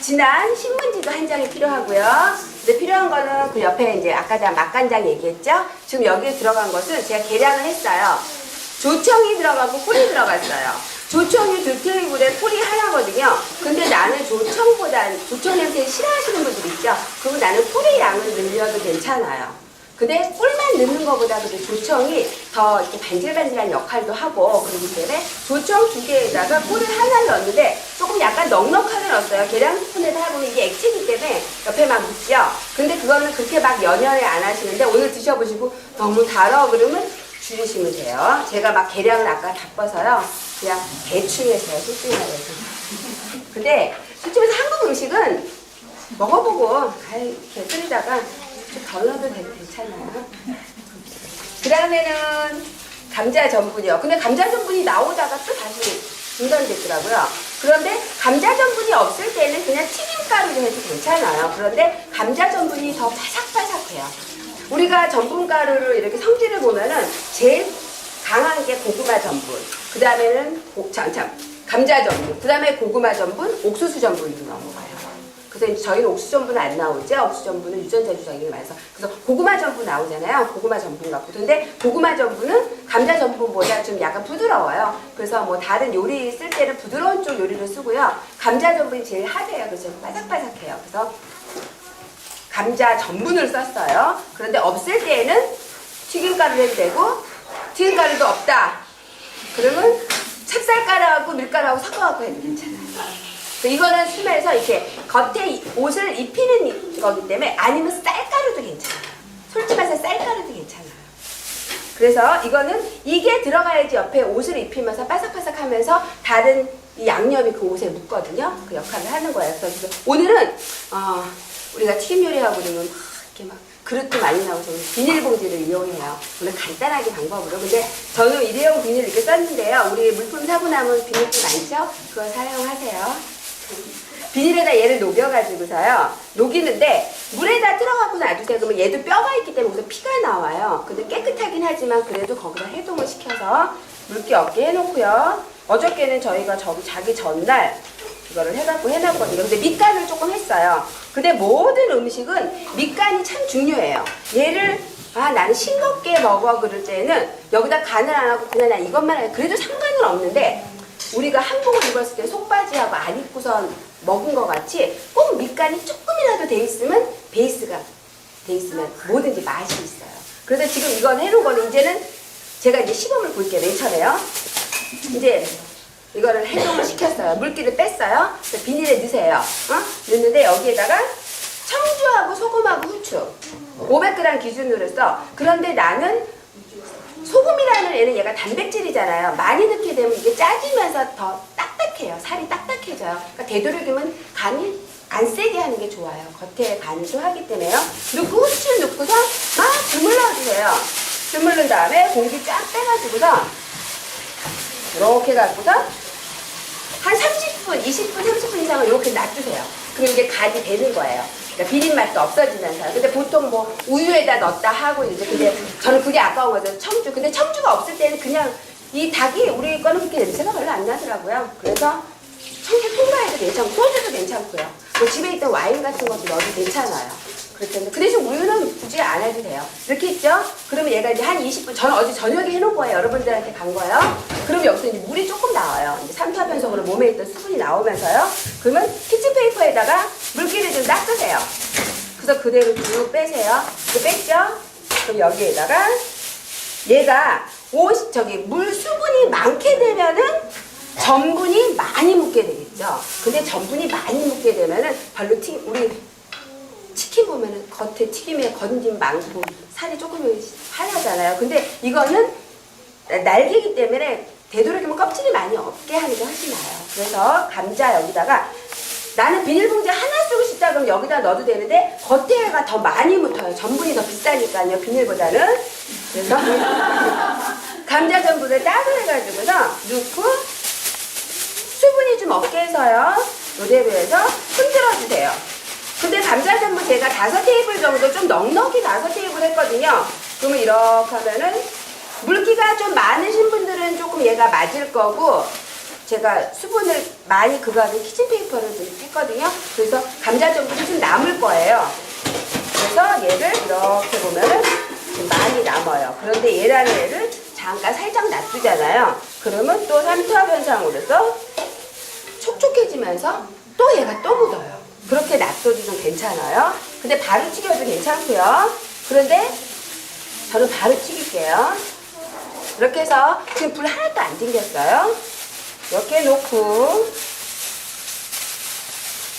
진한 신문지도 한 장이 필요하고요. 근데 필요한 거는 그 옆에 이제 아까 제가 맛간장 얘기했죠? 지금 여기에 들어간 것은 제가 계량을 했어요. 조청이 들어가고 꿀이 들어갔어요. 조청이 2테이블에 꿀이 하나거든요. 근데 나는 조청 냄새 싫어하시는 분들 있죠? 그리고 나는 꿀의 양을 늘려도 괜찮아요. 근데 꿀만 넣는 것보다 조청이 더 이렇게 반질반질한 역할도 하고 그러기 때문에 조청 2개에다가 꿀을 하나 넣었는데 조금 약간 넉넉하게 넣었어요. 계량 스푼에다 하면 이게 액체이기 때문에 옆에 막 묻죠. 근데 그거는 그렇게 막 연연해 안 하시는데 오늘 드셔보시고 너무 달아 그러면 줄이시면 돼요. 제가 막 계량을 아까 다 뻐서요. 그냥 대충 했어요. 솔직히 말해서. 근데 솔직히 말해서 한국 음식은 먹어보고 이렇게 끓이다가 좀 덜 넣어도 괜찮아요. 그 다음에는 감자 전분이요. 근데 감자 전분이 나오다가 또 다시 중단됐더라고요. 그런데 감자 전분이 없을 때는 그냥 튀김가루로 해도 괜찮아요. 그런데 감자 전분이 더 바삭바삭해요. 우리가 전분가루를 이렇게 성질을 보면은 제일 강한 게 고구마 전분. 그 다음에는 감자 전분. 그 다음에 고구마 전분, 옥수수 전분도 넘어가요. 그래서 저희는 옥수수 전분은 안 나오죠. 옥수수 전분은 유전자 조작이 많아서. 그래서 고구마 전분 나오잖아요. 고구마 전분 갖고. 근데 고구마 전분은 감자 전분보다 좀 약간 부드러워요. 그래서 뭐 다른 요리 쓸 때는 부드러운 쪽 요리를 쓰고요. 감자 전분이 제일 하대요. 그래서 바삭바삭해요. 그래서 감자 전분을 썼어요. 그런데 없을 때에는 튀김가루를 해도 되고 튀김가루도 없다. 그러면 찹쌀가루하고 밀가루하고 섞어갖고 해도 괜찮아요. 이거는 숨에서 이렇게 겉에 옷을 입히는 거기 때문에 아니면 쌀가루도 괜찮아요. 솔직히 말해서 쌀가루도 괜찮아요. 그래서 이거는 이게 들어가야지 옆에 옷을 입히면서 바삭바삭하면서 다른 이 양념이 그 옷에 묻거든요. 그 역할을 하는 거예요. 그래서 오늘은 우리가 튀김 요리하고 그러면 막 이렇게 막 그릇도 많이 나오서 비닐봉지를 이용해요. 오늘 간단하게 방법으로. 근데 저는 일회용 비닐 이렇게 썼는데요. 우리 물품 사고 남은 비닐도 많죠? 그거 사용하세요. 비닐에다 얘를 녹여가지고서요. 녹이는데 물에다 들어가고 놔두세요. 그러면 얘도 뼈가 있기 때문에 거기서 피가 나와요. 근데 깨끗하긴 하지만 그래도 거기다 해동을 시켜서 물기 없게 해놓고요. 어저께는 저희가 자기 전날 이거를 해갖고 해놨거든요. 근데 밑간을 조금 했어요. 근데 모든 음식은 밑간이 참 중요해요. 얘를 나는 싱겁게 먹어 그럴 때는 여기다 간을 안 하고 그냥 난 이것만 해요. 그래도 상관은 없는데 우리가 한복을 입었을 때 속바지하고 안 입고선 먹은 것 같이 꼭 밑간이 조금이라도 돼 있으면 베이스가 돼 있으면 뭐든지 맛이 있어요. 그래서 지금 이건 해놓은 거는 이제는 제가 이제 시범을 볼게요. 맨 처음에요. 이제 이거를 해동을 시켰어요. 물기를 뺐어요. 그래서 비닐에 넣으세요. 넣는데 여기에다가 청주하고 소금하고 후추 500g 기준으로 써. 그런데 나는 소금이라는 애는 얘가 단백질이잖아요. 많이 넣게 되면 이게 짜지면서 더 딱딱해요. 살이 딱딱해져요. 그러니까 되도록이면 간이 안 세게 하는 게 좋아요. 겉에 간도 하기 때문에요. 넣고 후추를 넣고서 막 주물러주세요. 주물른 다음에 공기 쫙 빼가지고서 이렇게 갖고서 한 30분, 20분, 30분 이상을 이렇게 놔두세요. 그럼 이게 간이 되는 거예요. 그러니까 비린 맛도 없어지면서요. 근데 보통 뭐 우유에다 넣었다 하고 이제 근데 저는 그게 아까운 거죠. 청주. 근데 청주가 없을 때는 그냥 이 닭이 우리 거는 그렇게 냄새가 별로 안 나더라고요. 그래서 청주 통과해도 괜찮고 소주도 괜찮고요. 뭐 집에 있던 와인 같은 것도 넣어도 괜찮아요. 그랬더니 그 대신 우유는 굳이 안 해도 돼요. 이렇게 했죠? 그러면 얘가 이제 한 20분, 저는 어제 저녁에 해놓은 거예요. 여러분들한테 간 거예요. 그러면 여기서 이제 물이 조금 나와요. 이제 삼투압변성으로 몸에 있던 수분이 나오면서요. 그러면 키친페이퍼에다가 물기를 좀 닦으세요. 그래서 그대로 쭉 빼세요. 이렇게 뺐죠? 그럼 여기에다가 얘가 물 수분이 많게 되면은 전분이 많이 묻게 되겠죠. 근데 전분이 많이 묻게 되면은 별로 우리 치킨 보면은 겉에 튀김에 건짐 많고 살이 조금 하얗잖아요. 근데 이거는 날개이기 때문에 되도록이면 껍질이 많이 없게 하는 게 훨씬 나아요. 그래서 감자 여기다가 나는 비닐봉지 하나 쓰고 싶다 그러면 여기다 넣어도 되는데 겉에가 더 많이 묻어요. 전분이 더 비싸니까요. 비닐보다는. 그래서 감자 전분을 따로 해가지고서 넣고 수분이 좀 없게 해서요. 이대로 해서 흔들어 주세요. 근데 감자 전분 제가 5테이블 정도 좀 넉넉히 5테이블 했거든요. 그러면 이렇게 하면은 물기가 좀 많으신 분들은 조금 얘가 맞을 거고 제가 수분을 많이 그거 하는 키친페이퍼를 좀 했거든요. 그래서 감자 전분이 좀 남을 거예요. 그래서 얘를 이렇게 보면은 좀 많이 남아요. 그런데 얘라는 애를 잠깐 살짝 놔두잖아요. 그러면 또 삼투압 현상으로서 촉촉해지면서 또 얘가 또 묻어요. 그렇게 놔둬도 좀 괜찮아요. 근데 바로 튀겨도 괜찮고요. 그런데 저는 바로 튀길게요. 이렇게 해서 지금 불 하나도 안 튕겼어요. 이렇게 놓고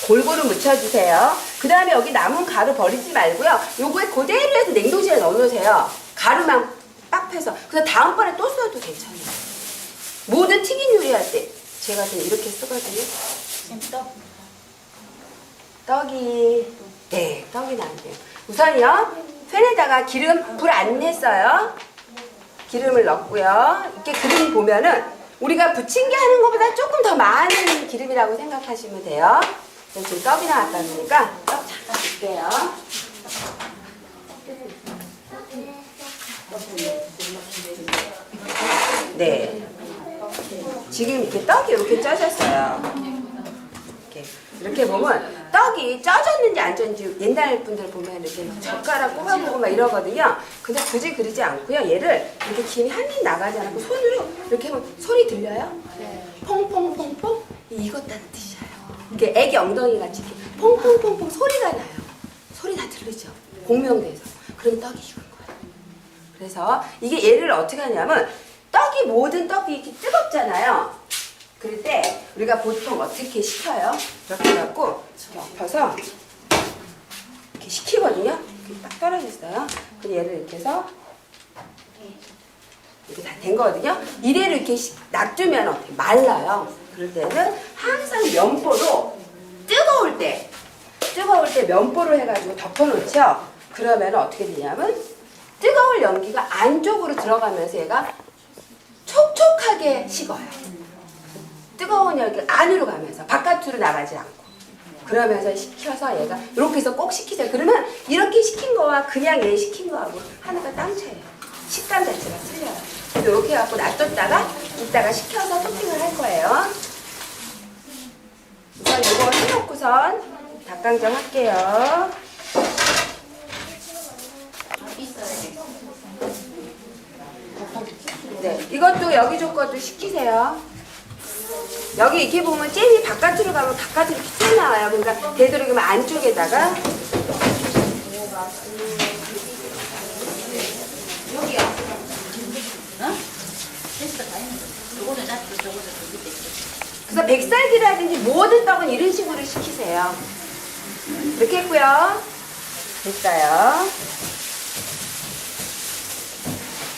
골고루 묻혀주세요. 그 다음에 여기 남은 가루 버리지 말고요. 요거에 그대로 해서 냉동실에 넣어놓으세요. 가루만 빡 패서. 그래서 다음번에 또 써도 괜찮아요. 모든 튀긴 요리할 때 제가 좀 이렇게 쓰거든요. 떡이 떡이 안 돼요. 우선요 팬에다가 기름 불 안 냈어요. 기름을 넣고요. 이렇게 기름 보면은 우리가 부침개 하는 것보다 조금 더 많은 기름이라고 생각하시면 돼요. 지금 떡이 나왔다 보니까 떡 잠깐 줄게요. 네. 지금 이렇게 떡이 이렇게 쪄졌어요. 이렇게 보면 떡이 쪄졌는지 안 쪄졌는지 옛날 분들 보면 이렇게 젓가락 꼽아보고 막 이러거든요. 근데 굳이 그러지 않고요. 얘를 이렇게 김이 한 입 나가지 않고 손으로 이렇게 하면 소리 들려요? 네. 퐁퐁퐁퐁 익었다는 뜻이에요. 이렇게 애기 엉덩이 같이 이렇게 퐁퐁퐁퐁 소리가 나요. 소리 다 들리죠? 공명돼서. 그럼 떡이 익은 거예요. 그래서 이게 얘를 어떻게 하냐면 모든 떡이 이렇게 뜨겁잖아요. 그럴 때 우리가 보통 어떻게 식혀요? 이렇게 해갖고 엎어서 이렇게 식히거든요. 이렇게 딱 떨어졌어요. 그리고 얘를 이렇게 해서 이렇게 다 된 거거든요. 이대로 이렇게 놔두면 어떻게 말라요. 그럴 때는 항상 면보로 뜨거울 때 면보로 해가지고 덮어놓죠. 그러면 어떻게 되냐면 뜨거운 연기가 안쪽으로 들어가면서 얘가 촉촉하게 식어요. 뜨거운 연기가 안으로 가면서 바깥으로 나가지 않고. 그러면서 식혀서 얘가 이렇게 해서 꼭 식히세요. 그러면 이렇게 식힌 거와 그냥 얘 식힌 거하고 하나가 딴 차예요. 식감 자체가 틀려요. 이렇게 해갖고 놔뒀다가 이따가 식혀서 토핑을 할 거예요. 우선 이거 해놓고선 닭강정 할게요. 네, 이것도 여기 조 것도 식히세요. 여기 이렇게 보면 잼이 바깥으로 가면 바깥으로 이렇게 튀어나와요. 그러니까 되도록이면 안쪽에다가 여기요. 어? 됐어, 다 했어. 요거는 놔둬, 저거는 더 밑에 있어. 그래서 백살기라든지 모든 떡은 이런 식으로 식히세요. 이렇게 했고요. 됐어요.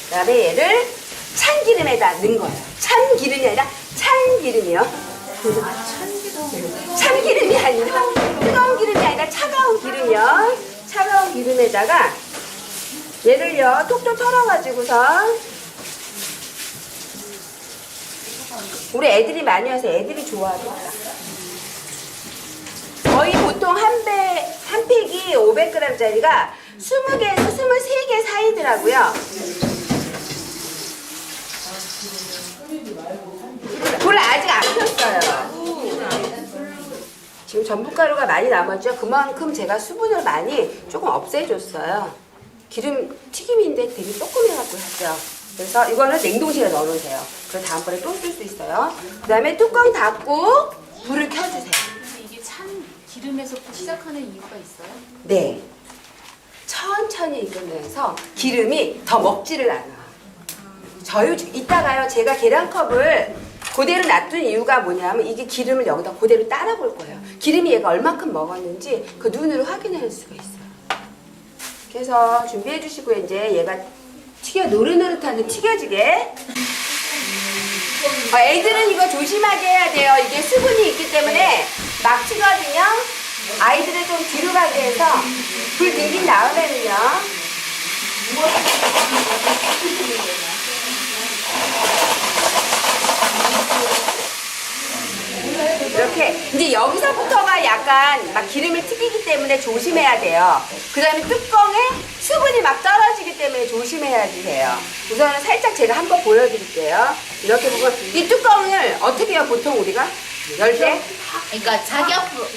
그 다음에 얘를 참기름에다 넣은 거예요. 참기름이 아니라 참기름이요. 참기름이 아니라 뜨거운 기름이 아니라 차가운 기름이요. 차가운 기름에다가 얘를요 톡톡 털어가지고서 우리 애들이 많이 와서 애들이 좋아하겠다. 거의 보통 한 팩이 500g짜리가 20개에서 23개 사이더라고요. 불을 아직 안 폈어요. 지금 전분가루가 많이 남았죠? 그만큼 제가 수분을 많이 조금 없애줬어요. 기름 튀김인데 되게 조그매갖고 했죠. 그래서 이거는 냉동실에 넣어놓으세요. 그럼 다음번에 또 쓸 수 있어요. 그 다음에 뚜껑 닫고 불을 켜주세요. 이게 참 기름에서 시작하는 이유가 있어요? 네. 천천히 익으면서 기름이 더 먹지를 않아. 이따가요, 제가 계란컵을 그대로 놔둔 이유가 뭐냐면 이게 기름을 여기다 그대로 따라 볼 거예요. 기름이 얘가 얼마큼 먹었는지 그 눈으로 확인할 수가 있어요. 그래서 준비해 주시고 이제 얘가 노릇노릇하게 튀겨지게. 애들은 이거 조심하게 해야 돼요. 이게 수분이 있기 때문에 막 튀거든요. 아이들을 좀 뒤로 가게 해서 불 들긴 다음에는요. 이렇게 이제 여기서부터가 약간 막 기름을 튀기기 때문에 조심해야 돼요. 그 다음에 뚜껑에 수분이 막 떨어지기 때문에 조심해야 돼요. 우선은 살짝 제가 한번 보여드릴게요. 이렇게 보면 이 뚜껑을 어떻게 해요? 보통 우리가 열 때? 그러니까 자기 앞으로.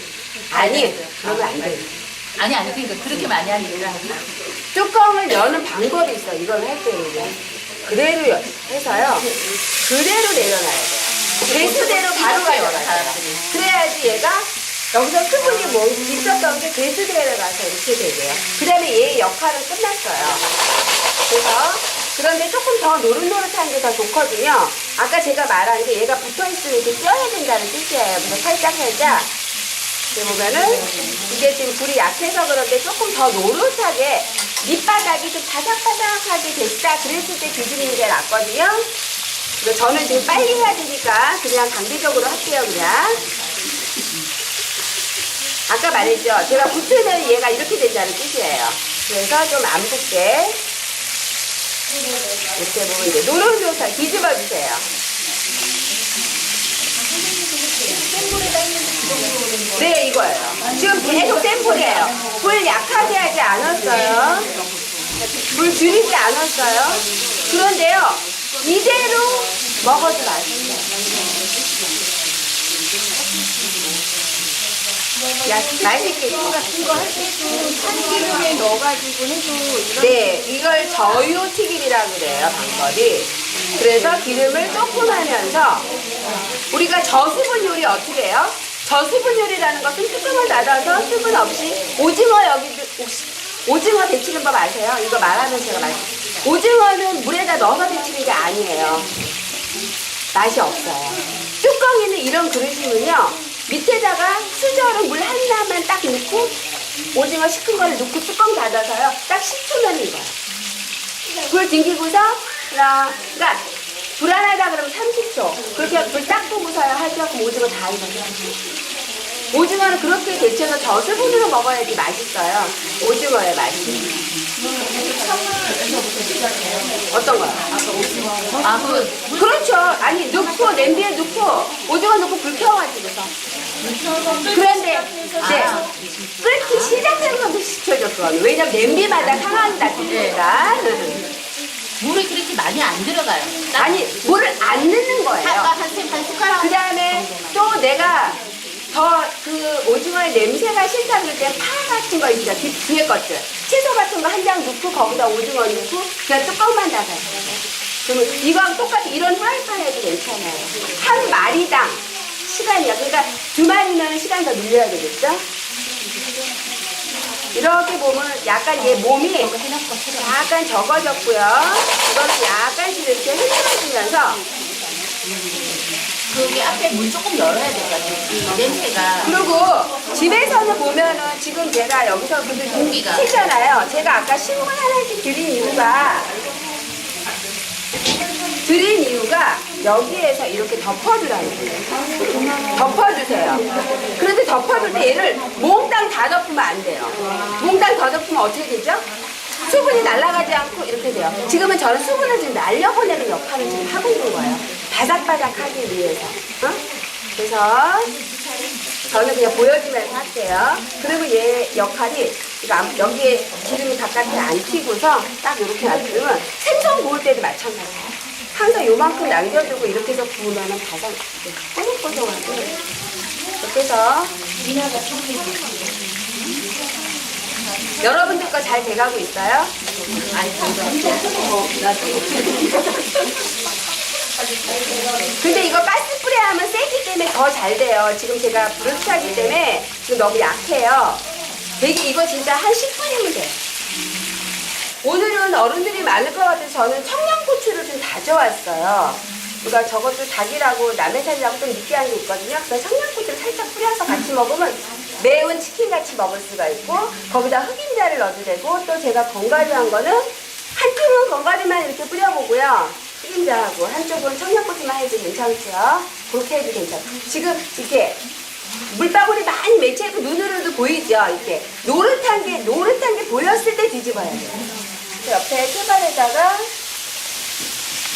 아니, 그러면 안 돼요. 아니, 그러니까 그렇게 많이 하니까. 뚜껑을 여는 방법이 있어. 이걸 할 때는 그대로 해서요. 그대로 내려놔야 돼요. 개수대로 바로 열어요. 그래야지 얘가 여기서 수분이 뭐 있었던 게 개수대로 가서 이렇게 되고요. 그 다음에 얘의 역할은 끝났어요. 그래서 그런데 조금 더 노릇노릇한 게 더 좋거든요. 아까 제가 말한 게 얘가 붙어있으면 이렇게 쪄야 된다는 뜻이에요. 그래서 살짝 이렇게 보면은 이게 지금 불이 약해서 그런데 조금 더 노릇하게 밑바닥이 좀 바삭바삭하게 됐다 그랬을 때 뒤집는 게 낫거든요. 그래서 저는 지금 빨리 해야 되니까 그냥 강제적으로 할게요. 그냥 아까 말했죠. 제가 붙으면 얘가 이렇게 된다는 뜻이에요. 그래서 좀 안 붙게 이렇게 보면 이제 노릇노릇하게 뒤집어 주세요. 네, 이거예요. 지금 계속 센 불이에요. 불 약하게 하지 않았어요. 불 줄이지 않았어요. 그런데요, 이대로 먹어도 맛있어요. 맛있겠죠? 같은 거 할 때도 참기름에 넣어가지고 해도 네, 이걸 저유 튀김이라고 그래요, 방법이. 그래서 기름을 조금 하면서 우리가 저수분 요리 어떻게 해요? 저수분 요리라는 것은 뚜껑을 닫아서 수분 없이 오징어 여기 혹시 오징어 데치는 법 아세요? 이거 말하면 제가 오징어는 물에다 넣어서 데치는 게 아니에요. 맛이 없어요. 뚜껑에는 이런 그릇이면요. 밑에다가 수저로 물 하나만 딱 넣고 오징어 식은 거를 넣고 뚜껑 닫아서요. 딱 10초면 익어요. 불 튕기고서 하나, 그러니까 불안하다 그러면 30초. 그렇게 불 딱 보고서야 하죠. 그럼 오징어 다 익었어요. 오징어는 그렇게 데쳐서 저수분으로 먹어야지 맛있어요. 오징어의 맛이. 어떤 거요? 아, 그렇죠. 아니 넣고 냄비에 넣고 오징어 넣고 불 켜가지고서. 그런데 네, 끓기 시작하면서 시켜줘 그거는. 왜냐면 냄비마다 상황이 다 틀리니까. 물이 그렇게 많이 안 들어가요. 아니 물을 안 넣는 거예요. 한 숟가락. 그 다음에 또 내가 더 그 오징어의 냄새가 싫다 그럴 때 파 같은 거 있죠. 뒤에 것들. 채소 같은 거 한 장 넣고 거기다 오징어 넣고 그냥 뚜껑만 닫아요. 그러면 이거랑 똑같이 이런 프라이팬에도 괜찮아요. 한 마리당 시간이야. 그러니까 2마리면 시간 더 늘려야 되겠죠? 이렇게 보면 약간 얘 몸이 약간 적어졌고요. 이것도 약간씩 이렇게 흔들어주면서 그게 앞에 물 조금 열어야 될 것 같아요. 이 냄새가. 그리고 집에서는 보면은 지금 제가 여기서 근데 공기가. 튀잖아요. 제가 아까 신문 하나씩 드린 이유가 여기에서 이렇게 덮어주라는 거예요. 덮어주세요. 그런데 덮어줄 때 얘를 몽땅 다 덮으면 안 돼요. 몽땅 다 덮으면 어떻게 되죠? 수분이 날아가지 않고 이렇게 돼요. 지금은 저는 수분을 지금 날려보내는 역할을 지금 하고 있는 거예요. 바삭바삭하기 위해서. 어? 그래서 저는 그냥 보여주면서 할게요. 그리고 얘 역할이 여기에 기름이 바깥에 안 튀고서 딱 이렇게 놔두면 생선 구울 때도 마찬가지예요. 항상 요만큼 남겨두고 이렇게 해서 구우면은 바삭 뽀송뽀송하고 이렇게 해서 여러분들 거 잘 돼가고 있어요? 근데 이거 가스불에 하면 세기 때문에 더 잘 돼요. 지금 제가 불을 켜기 때문에 지금 너무 약해요. 되게 이거 진짜 한 10분이면 돼요. 오늘은 어른들이 많을 것 같아서 저는 청양고추를 좀 다져왔어요. 그러니까 저것도 닭이라고 남의 살이라고 좀 느끼한 게 있거든요. 그래서 청양고추를 살짝 뿌려서 같이 먹으면 매운 치킨같이 먹을 수가 있고 거기다 흑임자를 넣어도 되고 또 제가 건가류한 거는 한쪽은 건가류만 이렇게 뿌려보고요. 흑임자하고 한쪽은 청양고추만 해도 괜찮죠. 그렇게 해도 괜찮아요. 지금 이렇게 물방울이 많이 맺혀있고 눈으로도 보이죠. 이렇게 노릇한 게 보였을 때 뒤집어야 돼요. 옆에 채반에다가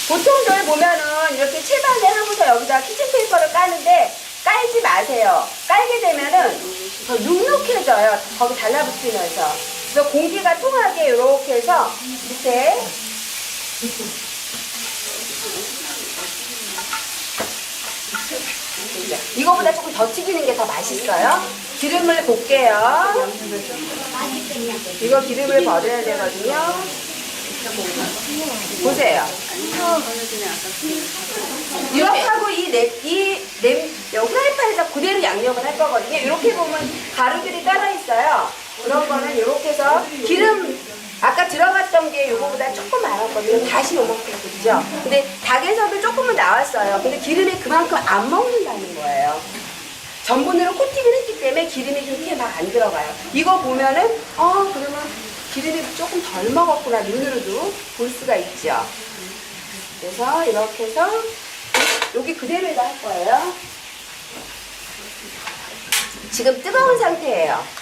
보통들 보면은 이렇게 채반에 하고서 여기다 키친페이퍼를 까는데 깔지 마세요. 깔게 되면은 더 눅눅해져요. 거기 달라붙으면서. 그래서 공기가 통하게 이렇게 해서 밑에 이거보다 조금 더 튀기는 게 더 맛있어요. 기름을 볶게요. 이거 기름을 버려야 되거든요. 보세요. 이렇게 하고 프라이팬에다 그대로 양념을 할 거거든요. 이렇게 보면 가루들이 따라 있어요. 그런 거는 이렇게 해서 기름 아까 들어갔던 게 이거보다 조금 많았거든요. 다시 요만큼 그죠? 근데 닭에서도 조금은 나왔어요. 근데 기름이 그만큼 안 먹는다는 거예요. 전분으로 코팅을 했기 때문에 기름이 그렇게 막 안 들어가요. 이거 보면은 그러면 기름이 조금 덜 먹었구나 눈으로도 볼 수가 있죠. 그래서 이렇게 해서 여기 그대로에다 할 거예요. 지금 뜨거운 상태예요.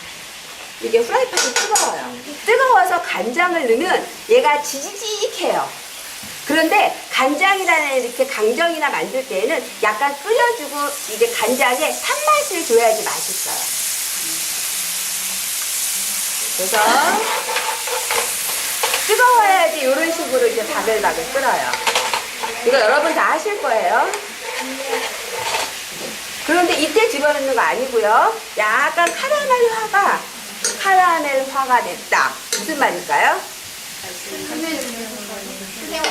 이게 프라이팬이 뜨거워요. 뜨거워서 간장을 넣으면 얘가 지지직해요. 그런데 간장이라는 이렇게 강정이나 만들 때에는 약간 끓여주고 이게 간장에 산맛을 줘야지 맛있어요. 그래서 뜨거워야지 이런 식으로 이제 바글바글 끓어요. 이거 여러분 다 하실 거예요. 그런데 이때 집어넣는 거 아니고요. 약간 카라멜화가 됐다. 무슨 말일까요?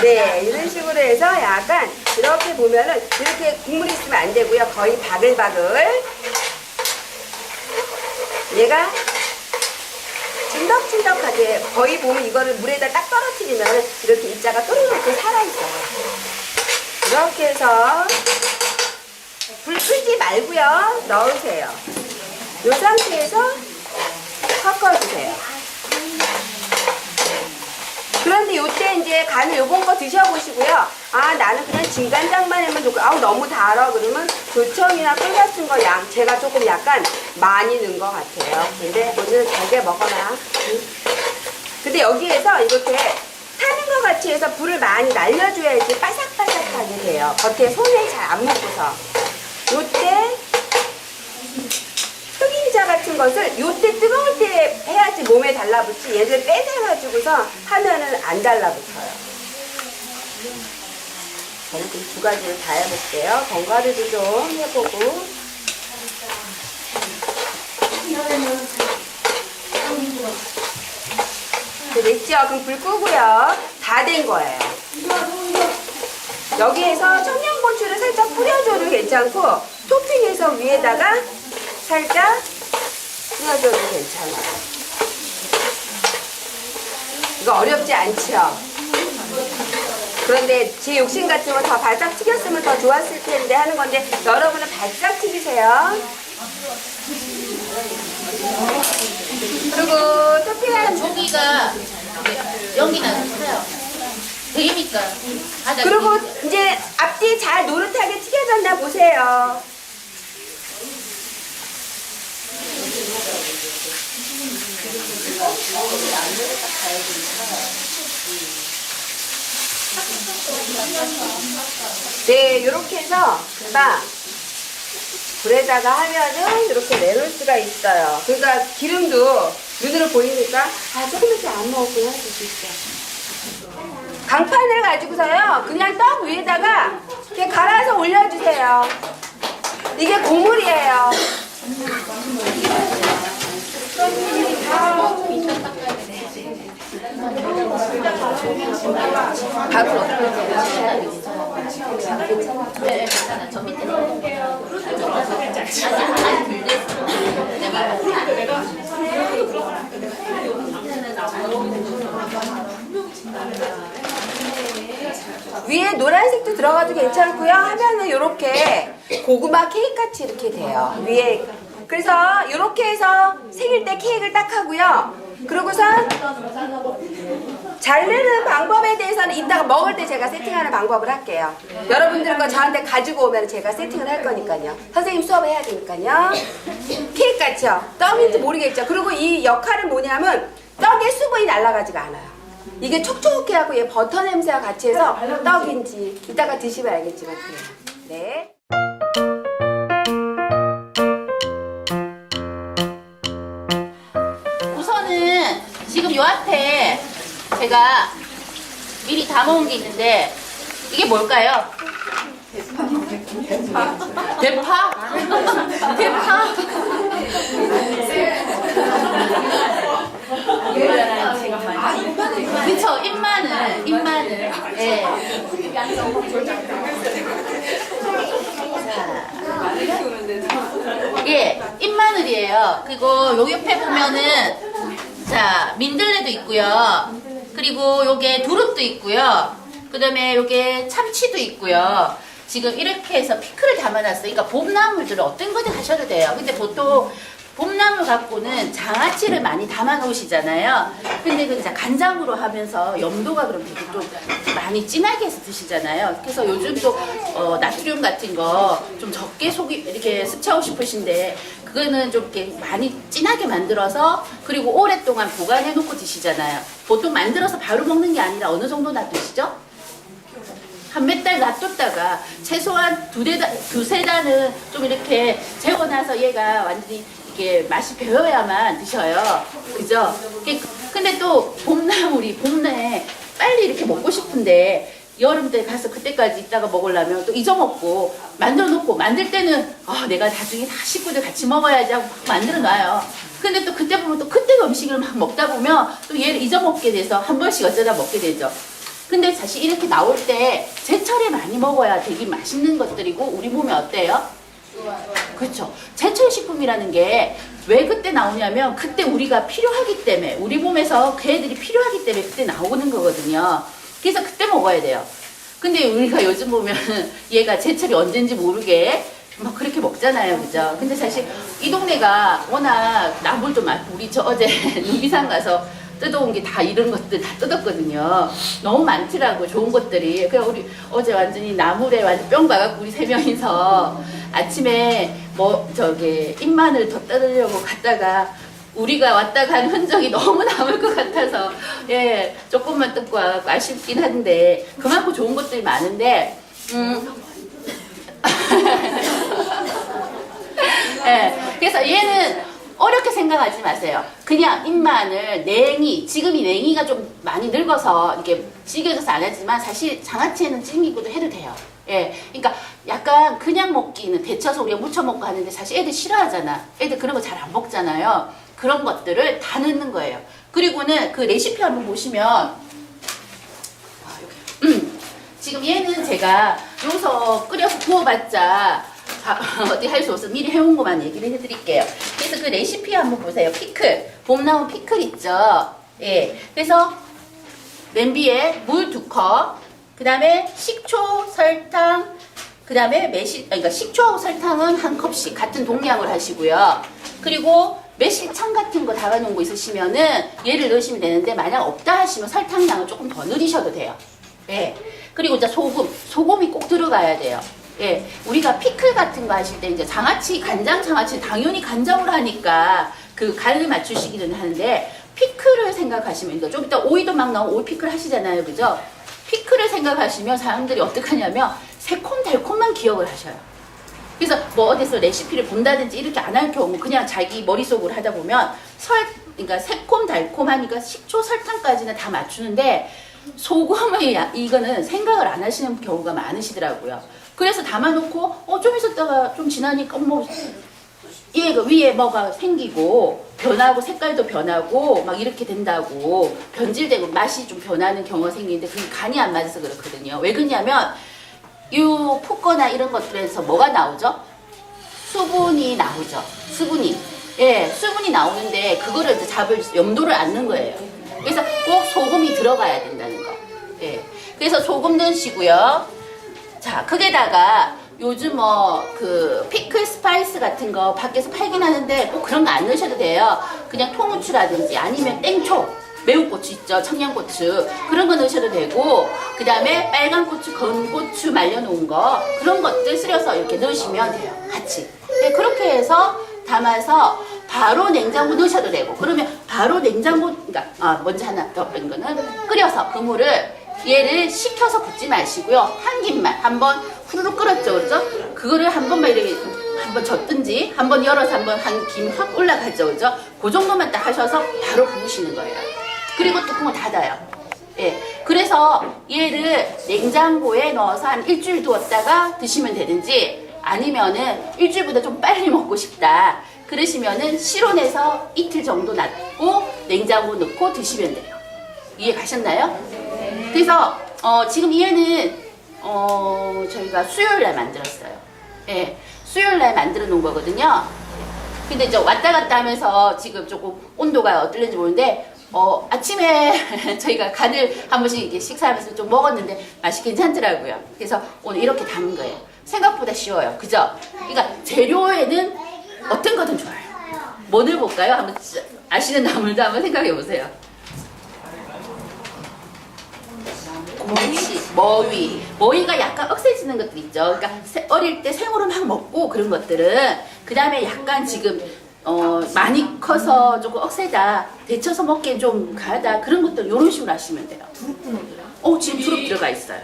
네, 이런 식으로 해서 약간 이렇게 보면은 이렇게 국물이 있으면 안 되고요. 거의 바글바글. 얘가 찐덕찐덕하게 거의 보면 이거를 물에다 딱 떨어뜨리면 이렇게 입자가 또르르 살아있어요. 이렇게 해서 불 끄지 말고요. 넣으세요. 이 상태에서 섞어주세요. 그런데 요때 이제 간을 요번 거 드셔보시고요. 아, 나는 그냥 진간장만 하면 좋고, 아우, 너무 달아. 그러면 조청이나 꿀 같은 거 양, 제가 조금 약간 많이 넣은 것 같아요. 근데 오늘 잘게 먹어라. 근데 여기에서 이렇게 타는 것 같이 해서 불을 많이 날려줘야지 바삭바삭하게 돼요. 겉에 손에 잘 안 묻고서. 요때 흑임자 같은 것을 요때 뜨거울 때 해야지 몸에 달라붙지, 얘를 빼내가지고서 하면은 안 달라붙어요. 저는 그 두 가지를 다 해볼게요. 견과류도 좀 해보고. 됐죠? 그럼 불 끄고요. 다 된 거예요. 여기에서 청양고추를 살짝 뿌려줘도 괜찮고, 토핑해서 위에다가 살짝 뿌려줘도 괜찮아요. 이거 어렵지 않죠? 그런데 제 욕심 같으면 더 바짝 튀겼으면 더 좋았을 텐데 하는 건데, 여러분은 바짝 튀기세요. 그리고 토핑하는 고기가 연기가 나요. 되니까. 그리고 이제 앞뒤 잘 노릇하게 튀겨졌나 보세요. 네, 이렇게 해서 금방 불에다가 하면은 이렇게 내놓을 수가 있어요. 그러니까 기름도 눈으로 보이니까 아, 조금밖에 안 먹었구나 할 수 있어요. 강판을 가지고서요, 그냥 떡 위에다가 이렇게 갈아서 올려주세요. 이게 고물이에요. 밥을 어떻게 해요? 네, 괜찮아. 저 밑에 넣을게요. 위에 노란색도 들어가도 괜찮고요. 하면은 이렇게 고구마 케이크 같이 이렇게 돼요. 위에. 그래서 이렇게 해서 생일 때 케이크를 딱 하고요. 그러고선 자르는 방법에 대해서는 이따가 먹을 때 제가 세팅하는 방법을 할게요. 여러분들 거 저한테 가지고 오면 제가 세팅을 할 거니까요. 선생님 수업해야 되니까요. 케이크 같죠? 떡인지 모르겠죠? 그리고 이 역할은 뭐냐면 떡의 수분이 날아가지가 않아요. 이게 촉촉해하고 얘 버터 냄새와 같이 해서 떡인지 이따가 드시면 알겠지만 그래요. 네. 우선은 지금 요 앞에 제가 미리 담아온 게 있는데 이게 뭘까요? 대파? 대파? 대파? 그쵸, 입마늘. 예. 예, 입마늘이에요. 그리고 요 옆에 보면은 자, 민들레도 있고요. 그리고 요게 두릅도 있고요. 그 다음에 요게 참치도 있고요. 지금 이렇게 해서 피클을 담아놨어요. 그러니까 봄나물들은 어떤 거든 하셔도 돼요. 근데 보통 봄나물 갖고는 장아찌를 많이 담아 놓으시잖아요. 근데 그 이제 간장으로 하면서 염도가 그럼 되게 좀 많이 진하게 해서 드시잖아요. 그래서 요즘 또 나트륨 같은 거 좀 적게 속이 이렇게 섭취하고 싶으신데 그거는 좀 이렇게 많이 진하게 만들어서 그리고 오랫동안 보관해 놓고 드시잖아요. 보통 만들어서 바로 먹는 게 아니라 어느 정도 놔두시죠? 한 몇 달 놔뒀다가 최소한 두세 달은 좀 이렇게 재워놔서 얘가 완전히 이게 맛이 배어야만 드셔요. 그죠? 근데 또 봄나물이 봄에 빨리 이렇게 먹고 싶은데 여름 때 가서 그때까지 있다가 먹으려면 또 잊어먹고 만들어 놓고 만들 때는 내가 나중에 다 식구들 같이 먹어야지 하고 만들어 놔요. 근데 또 그때 보면 또 그때 음식을 막 먹다 보면 또 얘를 잊어먹게 돼서 한 번씩 어쩌다 먹게 되죠. 근데 사실 이렇게 나올 때 제철에 많이 먹어야 되게 맛있는 것들이고 우리 몸에 어때요? 그렇죠. 제철 식품이라는 게 왜 그때 나오냐면 그때 우리가 필요하기 때문에 우리 몸에서 그 애들이 필요하기 때문에 그때 나오는 거거든요. 그래서 그때 먹어야 돼요. 근데 우리가 요즘 보면 얘가 제철이 언젠지 모르게 막 그렇게 먹잖아요. 그죠? 근데 사실 이 동네가 워낙 나물도 많고 우리 저 어제 눈비산 가서 뜯어온 게 다 이런 것들 다 뜯었거든요. 너무 많더라고 좋은 것들이. 그래서 우리 어제 완전히 나물에 완전 뿅 가갖고 우리 3명이서 아침에 뭐 저기 잎마늘 더 뜯으려고 갔다가 우리가 왔다 간 흔적이 너무 남을 것 같아서 예 조금만 뜯고 와갖고 아쉽긴 한데 그만큼 좋은 것들이 많은데 예, 그래서 얘는 어렵게 생각하지 마세요. 그냥 잎마늘, 냉이, 지금 이 냉이가 좀 많이 늙어서 이렇게 질겨져서 안 하지만 사실 장아찌에는 찜이고도 해도 돼요. 예, 그러니까 약간 그냥 먹기는 데쳐서 우리가 무쳐 먹고 하는데 사실 애들 싫어하잖아. 애들 그런 거 잘 안 먹잖아요. 그런 것들을 다 넣는 거예요. 그리고는 그 레시피 한번 보시면 지금 얘는 제가 여기서 끓여서 구워봤자 어디 할 수 없어서 미리 해온 것만 얘기를 해드릴게요. 그래서 그 레시피 한번 보세요. 피클, 봄 나온 피클 있죠. 예, 그래서 냄비에 물 2컵, 그 다음에 식초, 설탕, 그 다음에 그러니까 식초하고 설탕은 1컵씩 같은 동량을 하시고요. 그리고 매실청 같은 거 담아놓은 거 있으시면은 얘를 넣으시면 되는데 만약 없다 하시면 설탕량을 조금 더 늘리셔도 돼요. 예. 그리고 이제 소금이 꼭 들어가야 돼요. 예. 우리가 피클 같은 거 하실 때 이제 장아찌, 간장 장아찌 당연히 간장으로 하니까 그 간을 맞추시기는 하는데 피클을 생각하시면 그러니까 좀 이따 오이도 막 나오면 오이 피클 하시잖아요. 그죠? 피클을 생각하시면 사람들이 어떻게 하냐면 새콤달콤만 기억을 하셔요. 그래서 뭐 어디서 레시피를 본다든지 이렇게 안 할 경우 그냥 자기 머릿속으로 하다 보면 그러니까 새콤달콤하니까 식초 설탕까지는 다 맞추는데 소금을 이거는 생각을 안 하시는 경우가 많으시더라고요. 그래서 담아놓고 좀 있었다가 좀 지나니까 얘가 위에 뭐가 생기고 변하고 색깔도 변하고 막 이렇게 된다고 변질되고 맛이 좀 변하는 경우가 생기는데 그게 간이 안 맞아서 그렇거든요. 왜 그러냐면 이 푸거나 이런 것들에서 뭐가 나오죠? 수분이 나오죠. 수분이. 예, 수분이 나오는데 그거를 이제 잡을 염도를 안 넣은 거예요. 그래서 꼭 소금이 들어가야 된다는 거. 예. 그래서 소금 넣으시고요. 자, 거기다가 요즘 그 피클 스파이스 같은 거 밖에서 팔긴 하는데 꼭 그런 거 안 넣으셔도 돼요. 그냥 통후추라든지 아니면 땡초. 매운 고추 있죠, 청양고추 그런 거 넣으셔도 되고 그 다음에 빨간 고추, 건고추 말려놓은 거 그런 것들 쓸어서 이렇게 넣으시면 돼요, 같이. 네, 그렇게 해서 담아서 바로 냉장고 넣으셔도 되고 그러면 바로 냉장고 그러니까 먼저 하나 더 뺀 거는 끓여서 그 물을 얘를 식혀서 붓지 마시고요 한 김만 한번 후루룩 끓었죠, 그렇죠? 그거를 한 번만 이렇게 한번 젓든지 한번 열어서 한번 한 김 확 올라가죠, 그죠? 그 정도만 딱 하셔서 바로 부으시는 거예요. 그리고 뚜껑을 닫아요. 예. 그래서 얘를 냉장고에 넣어서 한 일주일 두었다가 드시면 되든지 아니면은 일주일보다 좀 빨리 먹고 싶다. 그러시면은 실온에서 이틀 정도 놔두고 냉장고 넣고 드시면 돼요. 이해 가셨나요? 그래서 지금 얘는 저희가 수요일날 만들었어요. 예. 수요일날 만들어 놓은 거거든요. 근데 이제 왔다 갔다 하면서 지금 조금 온도가 어떨는지 모르는데 아침에 저희가 간을 한 번씩 이렇게 식사하면서 좀 먹었는데 맛이 괜찮더라고요. 그래서 오늘 이렇게 담은 거예요. 생각보다 쉬워요. 그죠? 그러니까 재료에는 어떤 거든 좋아요. 뭐 넣어볼까요? 한번 아시는 나물도 한번 생각해 보세요. 머위가 약간 억세지는 것들 있죠. 그러니까 어릴 때 생으로 막 먹고 그런 것들은 그 다음에 약간 지금 많이 커서 조금 억세다, 데쳐서 먹기엔 좀 가다 그런 것들 이런 식으로 하시면 돼요. 두릅도 넣더라? 지금 두릅 들어가 있어요.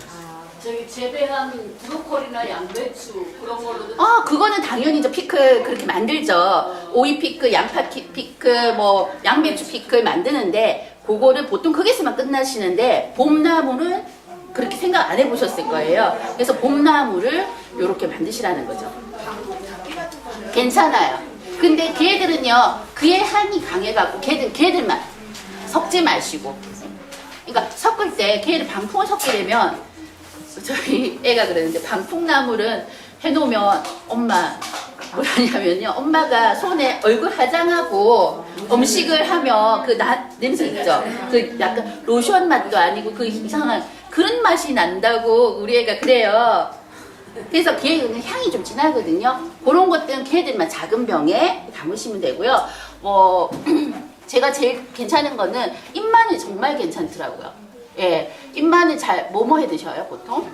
저기 재배한 브로콜리나 양배추 그런 걸로도 그거는 당연히 이제 피클 그렇게 만들죠. 오이 피클, 양파 피클, 뭐 양배추 피클 만드는데 그거를 보통 크게 쓰면 끝나시는데 봄나물은 그렇게 생각 안 해보셨을 거예요. 그래서 봄나물을 이렇게 만드시라는 거죠. 괜찮아요. 근데 걔들은요, 그의 향이 강해갖고 걔들만 섞지 마시고. 그러니까 섞을 때 걔를 방풍을 섞게 되면 저희 애가 그러는데 방풍나물은 해놓으면 엄마 뭐라냐면요, 엄마가 손에 얼굴 화장하고 음식을 하면 그 냄새 있죠. 그 약간 로션 맛도 아니고 그 이상한 그런 맛이 난다고 우리 애가 그래요. 그래서 걔는 향이 좀 진하거든요. 그런 것들은 걔들만 작은 병에 담으시면 되고요. 제가 제일 괜찮은 거는 잎마늘 정말 괜찮더라고요. 예, 잎마늘 잘 뭐뭐 해 드셔요 보통?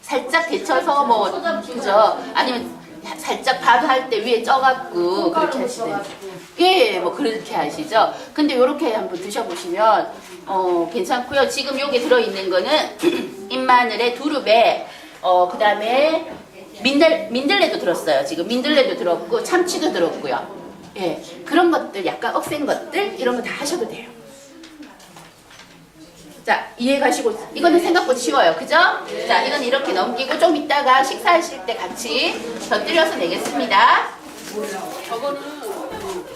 살짝 데쳐서 뭐 그죠? 아니면 살짝 밥을 할 때 위에 쪄갖고 그렇게 하시는. 예, 뭐 그렇게 하시죠. 근데 요렇게 한번 드셔보시면 괜찮고요. 지금 여기 들어있는 거는 잎마늘에 두릅에 그 다음에 민들레도 들었어요. 지금 민들레도 들었고 참치도 들었고요. 예, 그런 것들 약간 억센 것들 이런 거 다 하셔도 돼요. 자, 이해 가시고 이거는 생각보다 쉬워요. 그죠? 자, 이건 이렇게 넘기고 좀 이따가 식사하실 때 같이 곁들여서 내겠습니다. 저거는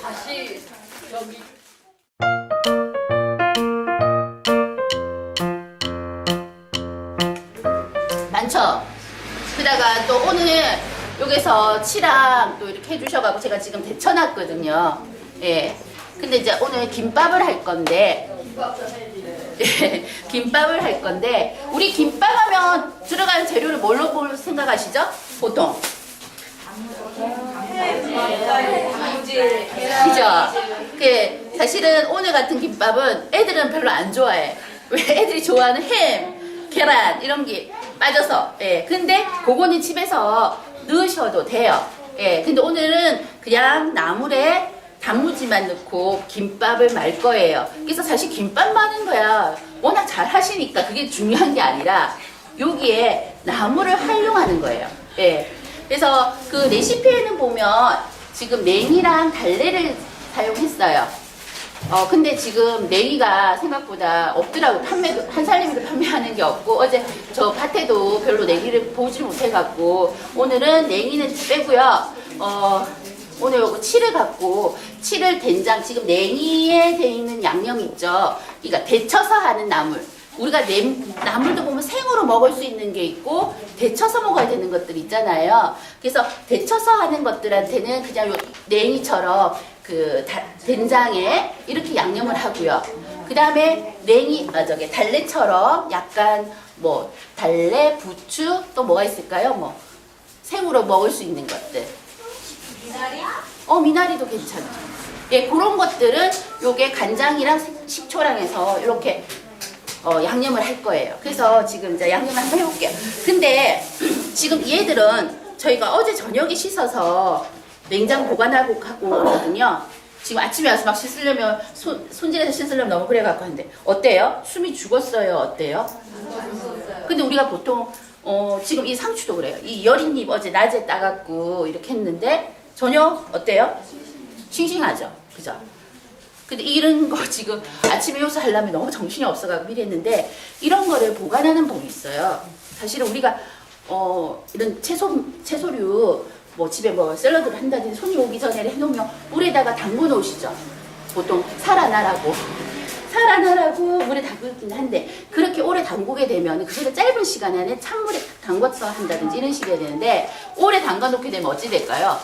다시 여기 많죠? 그다가 또 오늘 여기서 치랑 또 이렇게 해주셔가지고 제가 지금 데쳐놨거든요. 예. 근데 이제 오늘 김밥을 할 건데, 예, 김밥을 할 건데, 우리 김밥 하면 들어가는 재료를 뭘로 생각하시죠? 보통. 그죠? 그 사실은 오늘 같은 김밥은 애들은 별로 안 좋아해. 왜? 애들이 좋아하는 햄, 계란 이런 게 빠져서. 예. 근데 그거는 집에서 넣으셔도 돼요. 예. 근데 오늘은 그냥 나물에 단무지만 넣고 김밥을 말 거예요. 그래서 사실 김밥 마는 거야 워낙 잘 하시니까 그게 중요한 게 아니라 여기에 나물을 활용하는 거예요. 예. 그래서 그 레시피에는 보면 지금 냉이랑 달래를 사용했어요. 근데 지금 냉이가 생각보다 없더라고. 판매도, 한살림이도 판매하는 게 없고, 어제 저 밭에도 별로 냉이를 보지 못해갖고, 오늘은 냉이는 빼고요. 오늘 요거 치를 갖고, 치를 된장, 지금 냉이에 돼 있는 양념 있죠? 그러니까 데쳐서 하는 나물. 우리가 나물도 보면 생으로 먹을 수 있는 게 있고 데쳐서 먹어야 되는 것들 있잖아요. 그래서 데쳐서 하는 것들한테는 그냥 요 냉이처럼 그 된장에 이렇게 양념을 하고요. 그 다음에 달래처럼 약간 뭐 달래, 부추 또 뭐가 있을까요? 뭐 생으로 먹을 수 있는 것들. 미나리? 미나리도 괜찮죠. 예, 그런 것들은 요게 간장이랑 식초랑 해서 이렇게 양념을 할 거예요. 그래서 지금 이제 양념을 한번 해볼게요. 근데 지금 얘들은 저희가 어제 저녁에 씻어서 냉장 보관하고 갖고 오거든요. 지금 아침에 와서 막 씻으려면 손질해서 씻으려면 너무 그래갖고 하는데 어때요? 숨이 죽었어요? 어때요? 근데 우리가 보통 지금 이 상추도 그래요. 이 여린잎 어제 낮에 따갖고 이렇게 했는데 저녁 어때요? 싱싱하죠? 그죠? 근데 이런 거 지금 아침에 요새 하려면 너무 정신이 없어가지고 미리 했는데 이런 거를 보관하는 법이 있어요. 사실은 우리가 이런 채소류 뭐 집에 뭐 샐러드를 한다든지 손님 오기 전에 해놓으면 물에다가 담궈 놓으시죠. 보통 살아나라고 물에 담그긴 한데 그렇게 오래 담그게 되면 그보다 짧은 시간 안에 찬물에 담궈서 한다든지 이런 식이 되는데 오래 담가 놓게 되면 어찌 될까요?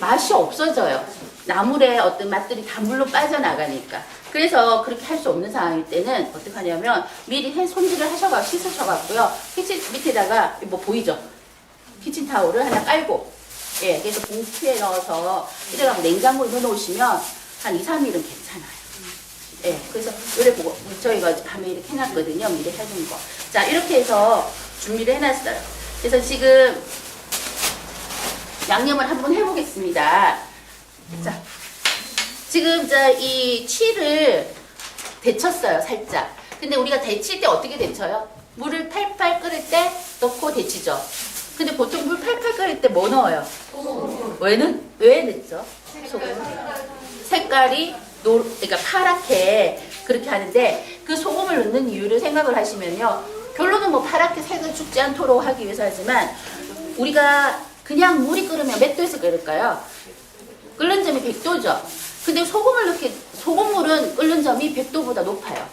맛이 없어져요. 나물의 어떤 맛들이 다 물로 빠져나가니까. 그래서 그렇게 할 수 없는 상황일 때는 어떻게 하냐면 미리 손질을 하셔가지고 씻으셔갖고요. 키친 밑에다가 뭐 보이죠? 키친타올을 하나 깔고 예, 그래서 봉투에 넣어서 이래가지고 냉장고에 넣어놓으시면 한 2, 3일은 괜찮아요. 예, 그래서 요래 보고 저희가 밤에 이렇게 해놨거든요. 미리 해둔 거. 자, 이렇게 해서 준비를 해놨어요. 그래서 지금 양념을 한번 해보겠습니다. 자, 지금 이 치를 데쳤어요, 살짝. 근데 우리가 데칠 때 어떻게 데쳐요? 물을 팔팔 끓일 때 넣고 데치죠. 근데 보통 물 팔팔 끓일 때 뭐 넣어요? 왜 넣죠? 소금. 색깔이 그러니까 파랗게 그렇게 하는데 그 소금을 넣는 이유를 생각을 하시면요. 결론은 뭐 파랗게 색을 죽지 않도록 하기 위해서 하지만 우리가 그냥 물이 끓으면 몇 도에서 끓을까요? 끓는 점이 100도죠. 근데 소금물은 끓는 점이 100도보다 높아요.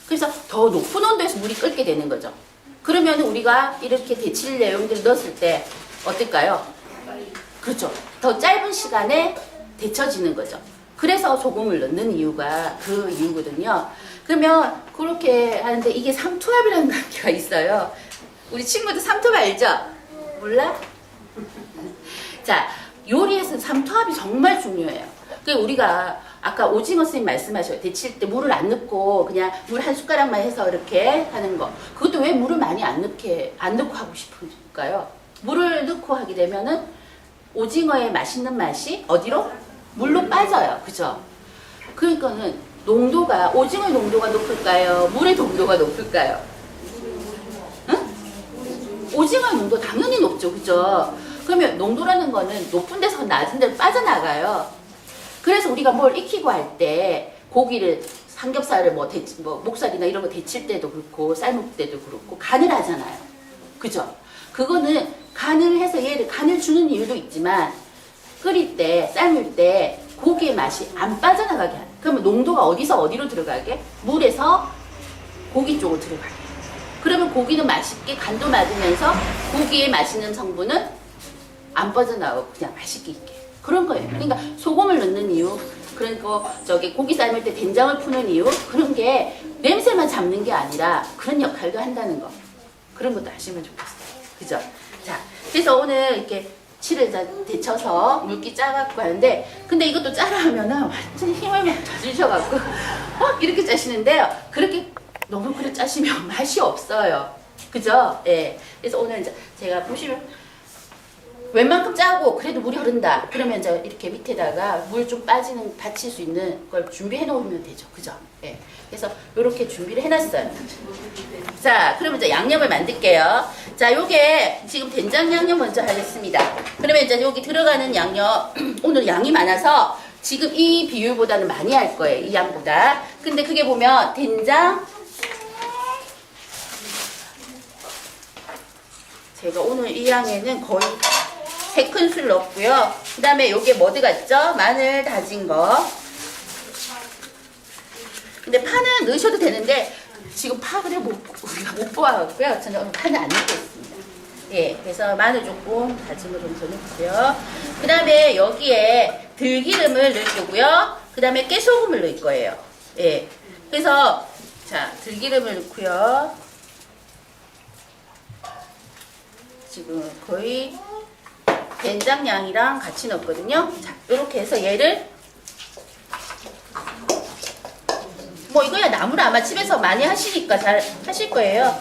그래서 더 높은 온도에서 물이 끓게 되는 거죠. 그러면 우리가 이렇게 데칠 내용들을 넣었을 때 어떨까요? 그렇죠. 더 짧은 시간에 데쳐지는 거죠. 그래서 소금을 넣는 이유가 그 이유거든요. 그러면 그렇게 하는데 이게 삼투압이라는 단계가 있어요. 우리 친구들 삼투압 알죠? 몰라? 자, 요리에서는 삼투압이 정말 중요해요. 그러니까 우리가 아까 오징어 선생님 말씀하셔요. 데칠 때 물을 안 넣고 그냥 물 한 숟가락만 해서 이렇게 하는 거. 그것도 왜 물을 많이 안 넣고 하고 싶을까요? 물을 넣고 하게 되면은 오징어의 맛있는 맛이 어디로? 물로 빠져요. 그죠? 그러니까는 농도가, 오징어의 농도가 높을까요? 물의 농도가 높을까요? 응? 오징어의 농도 당연히 높죠. 그죠? 그러면 농도라는 거는 높은 데서 낮은 데로 빠져나가요. 그래서 우리가 뭘 익히고 할 때 고기를 삼겹살을 뭐 목살이나 이런 거 데칠 때도 그렇고 삶을 때도 그렇고 간을 하잖아요. 그죠? 그거는 간을 해서 얘를 간을 주는 이유도 있지만 끓일 때 삶을 때 고기의 맛이 안 빠져나가게 하는. 그러면 농도가 어디서 어디로 들어가게? 물에서 고기 쪽으로 들어가게. 그러면 고기는 맛있게 간도 맞으면서 고기의 맛있는 성분은 안 빠져나오고 그냥 맛있게 있게. 그런 거예요. 그러니까 소금을 넣는 이유, 그러니까 저기 고기 삶을 때 된장을 푸는 이유, 그런 게 냄새만 잡는 게 아니라 그런 역할도 한다는 거. 그런 것도 아시면 좋겠어요. 그죠? 자, 그래서 오늘 이렇게 치를 데쳐서 물기 짜갖고 하는데, 근데 이것도 짜라 하면은 완전 힘을 막 주셔갖고 막 이렇게 짜시는데요. 그렇게 너무 그래 짜시면 맛이 없어요. 그죠? 예. 그래서 오늘 이제 제가 보시면 웬만큼 짜고 그래도 물이 흐른다. 그러면 이제 이렇게 밑에다가 물 좀 빠지는, 받칠 수 있는 걸 준비해 놓으면 되죠. 그죠? 예. 그래서 이렇게 준비를 해놨어요. 자, 그러면 이제 양념을 만들게요. 자, 요게 지금 된장 양념 먼저 하겠습니다. 그러면 이제 여기 들어가는 양념, 오늘 양이 많아서 지금 이 비율보다는 많이 할 거예요. 이 양보다. 근데 그게 보면 된장, 제가 오늘 이 양에는 거의 3큰술 넣었고요. 그 다음에 요게 뭐 들어갔죠? 마늘 다진 거. 근데 파는 넣으셔도 되는데 지금 파를 우리가 못 보아갖고요. 저는 오늘 파는 안 넣고 있습니다. 예, 그래서 마늘 조금 다짐을 좀 더 넣고요. 그 다음에 여기에 들기름을 넣을 거고요. 그 다음에 깨소금을 넣을 거예요. 예, 그래서 자, 들기름을 넣고요. 지금 거의 된장량이랑 같이 넣었거든요. 자, 이렇게 해서 얘를 뭐 이거야 나물 아마 집에서 많이 하시니까 잘 하실 거예요.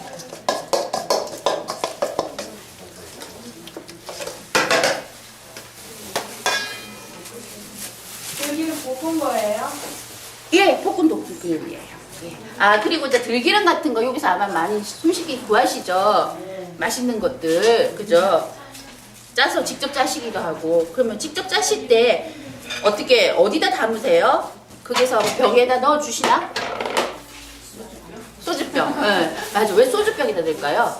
들기름 볶은 거예요? 예, 볶은 들기름이에요. 예. 아, 그리고 이제 들기름 같은 거 여기서 아마 많이 숨쉬기 구하시죠. 맛있는 것들, 그죠? 짜서 직접 짜시기도 하고. 그러면 직접 짜실 때 어떻게 어디다 담으세요? 거기서 병에다 넣어 주시나? 소주병. 네, 맞아. 왜 소주병에다 넣을까요?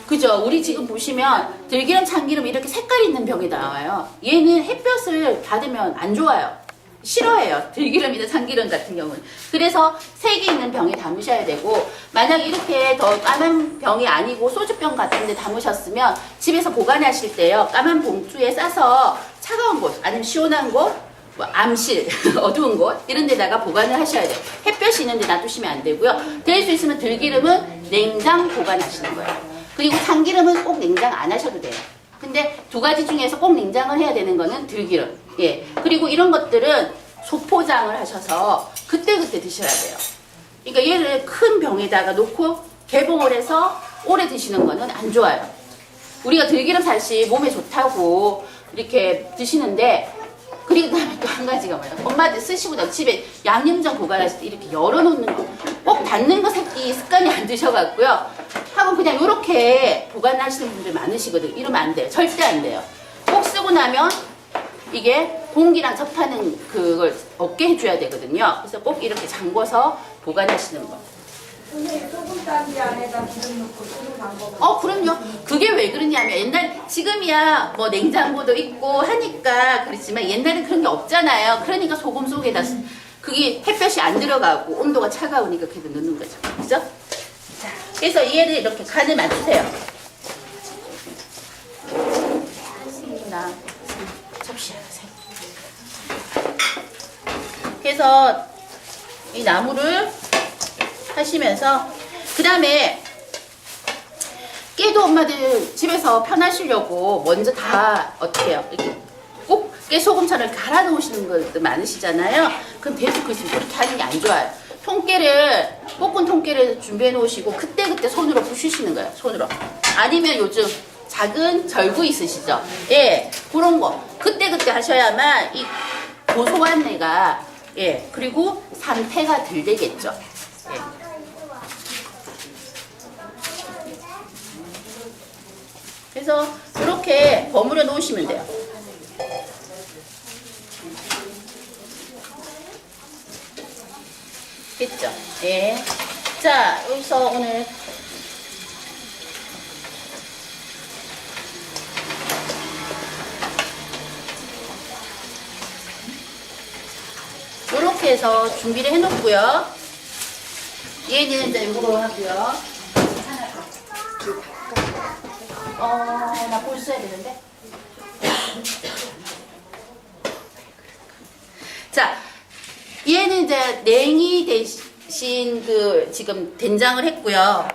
그죠? 우리 지금 보시면 들기름, 참기름 이렇게 색깔 있는 병에 나와요. 얘는 햇볕을 받으면 안 좋아요. 싫어해요. 들기름이나 참기름 같은 경우는. 그래서 색이 있는 병에 담으셔야 되고, 만약 이렇게 더 까만 병이 아니고 소주병 같은 데 담으셨으면 집에서 보관하실 때요, 까만 봉투에 싸서 차가운 곳 아니면 시원한 곳, 뭐 암실, 어두운 곳 이런 데다가 보관을 하셔야 돼요. 햇볕이 있는 데 놔두시면 안 되고요. 될 수 있으면 들기름은 냉장 보관하시는 거예요. 그리고 참기름은 꼭 냉장 안 하셔도 돼요. 근데 두 가지 중에서 꼭 냉장을 해야 되는 거는 들기름. 예. 그리고 이런 것들은 소포장을 하셔서 그때그때 드셔야 돼요. 그러니까 얘를 큰 병에다가 놓고 개봉을 해서 오래 드시는 거는 안 좋아요. 우리가 들기름 사실 몸에 좋다고 이렇게 드시는데, 그리고 그다음에 또 한 가지가 뭐예요? 엄마들 쓰시고 나 집에 양념장 보관하실 때 이렇게 열어놓는 거, 꼭 닫는 거 새끼 습관이 안 드셔갖고요. 하고 그냥 이렇게 보관하시는 분들 많으시거든요. 이러면 안 돼요. 절대 안 돼요. 꼭 쓰고 나면 이게 공기랑 접하는 그걸 없게 해줘야 되거든요. 그래서 꼭 이렇게 잠궈서 보관하시는 거. 선생님, 소금단지 안에다 기름 넣고 쓰는 방법은? 그럼요. 그게 왜 그러냐면 지금이야 뭐 냉장고도 있고 하니까 그렇지만 옛날엔 그런 게 없잖아요. 그러니까 소금 속에다 그게 햇볕이 안 들어가고 온도가 차가우니까 그래도 넣는 거죠. 그죠? 자, 그래서 얘를 이렇게 간을 맞추세요. 나 접시 하세요. 그래서 이 나물을 하시면서 그 다음에 깨도 엄마들 집에서 편하시려고 먼저 다 어떻게 해요? 이렇게 꼭 깨소금처럼 갈아 놓으시는 것도 많으시잖아요. 그럼 대수 그렇게 하는 게 안 좋아요. 통깨를 볶은 통깨를 준비해 놓으시고 그때그때 손으로 부수시는 거예요. 손으로. 아니면 요즘 작은 절구 있으시죠? 예, 그런 거 그때그때 하셔야만 이 고소한 내가 예, 그리고 산패가 덜 되겠죠. 예. 그래서 이렇게 버무려 놓으시면 돼요. 됐죠? 예. 자, 여기서 오늘 이렇게 해서 준비를 해놓고요. 얘는 이제 이거로 하고요. 나 볼 써야 되는데. 자, 얘는 이제 냉이 대신 그 지금 된장을 했고요.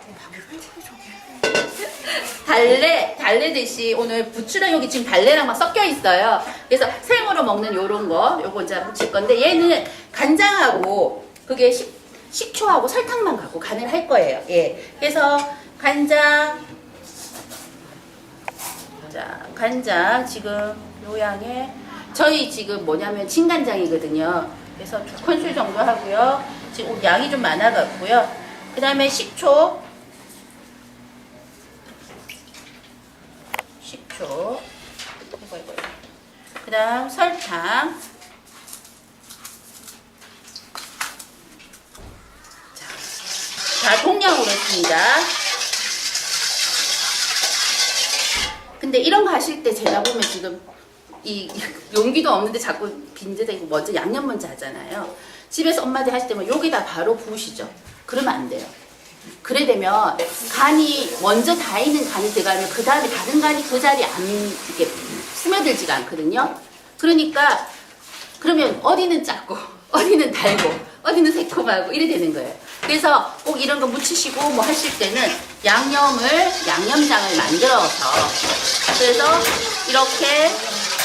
달래 대신 오늘 부추랑 여기 지금 달래랑 막 섞여 있어요. 그래서 생으로 먹는 요런 거, 요거 이제 묻힐 건데 얘는 간장하고 그게 식초하고 설탕만 갖고 간을 할 거예요. 예. 그래서 간장, 자, 간장 지금 요 양에 저희 지금 뭐냐면 진간장이거든요. 그래서 2큰술 정도 하고요. 지금 양이 좀 많아 갖고요. 그 다음에 식초. 그 다음 설탕. 자, 동량으로 했습니다. 근데 이런 거 하실 때 제가 보면 지금 이 용기도 없는데 자꾸 빈대대고 먼저 양념 먼저 하잖아요. 집에서 엄마들 하실 때면 여기다 바로 부으시죠. 그러면 안 돼요. 그래 되면 간이 먼저 다 있는 간이 들어가면 그 다음에 다른 간이 그 자리에 안 이렇게 스며들지가 않거든요. 그러니까 그러면 어디는 작고 어디는 달고 어디는 새콤하고 이래 되는 거예요. 그래서 꼭 이런 거 묻히시고 뭐 하실 때는 양념장을 만들어서 그래서 이렇게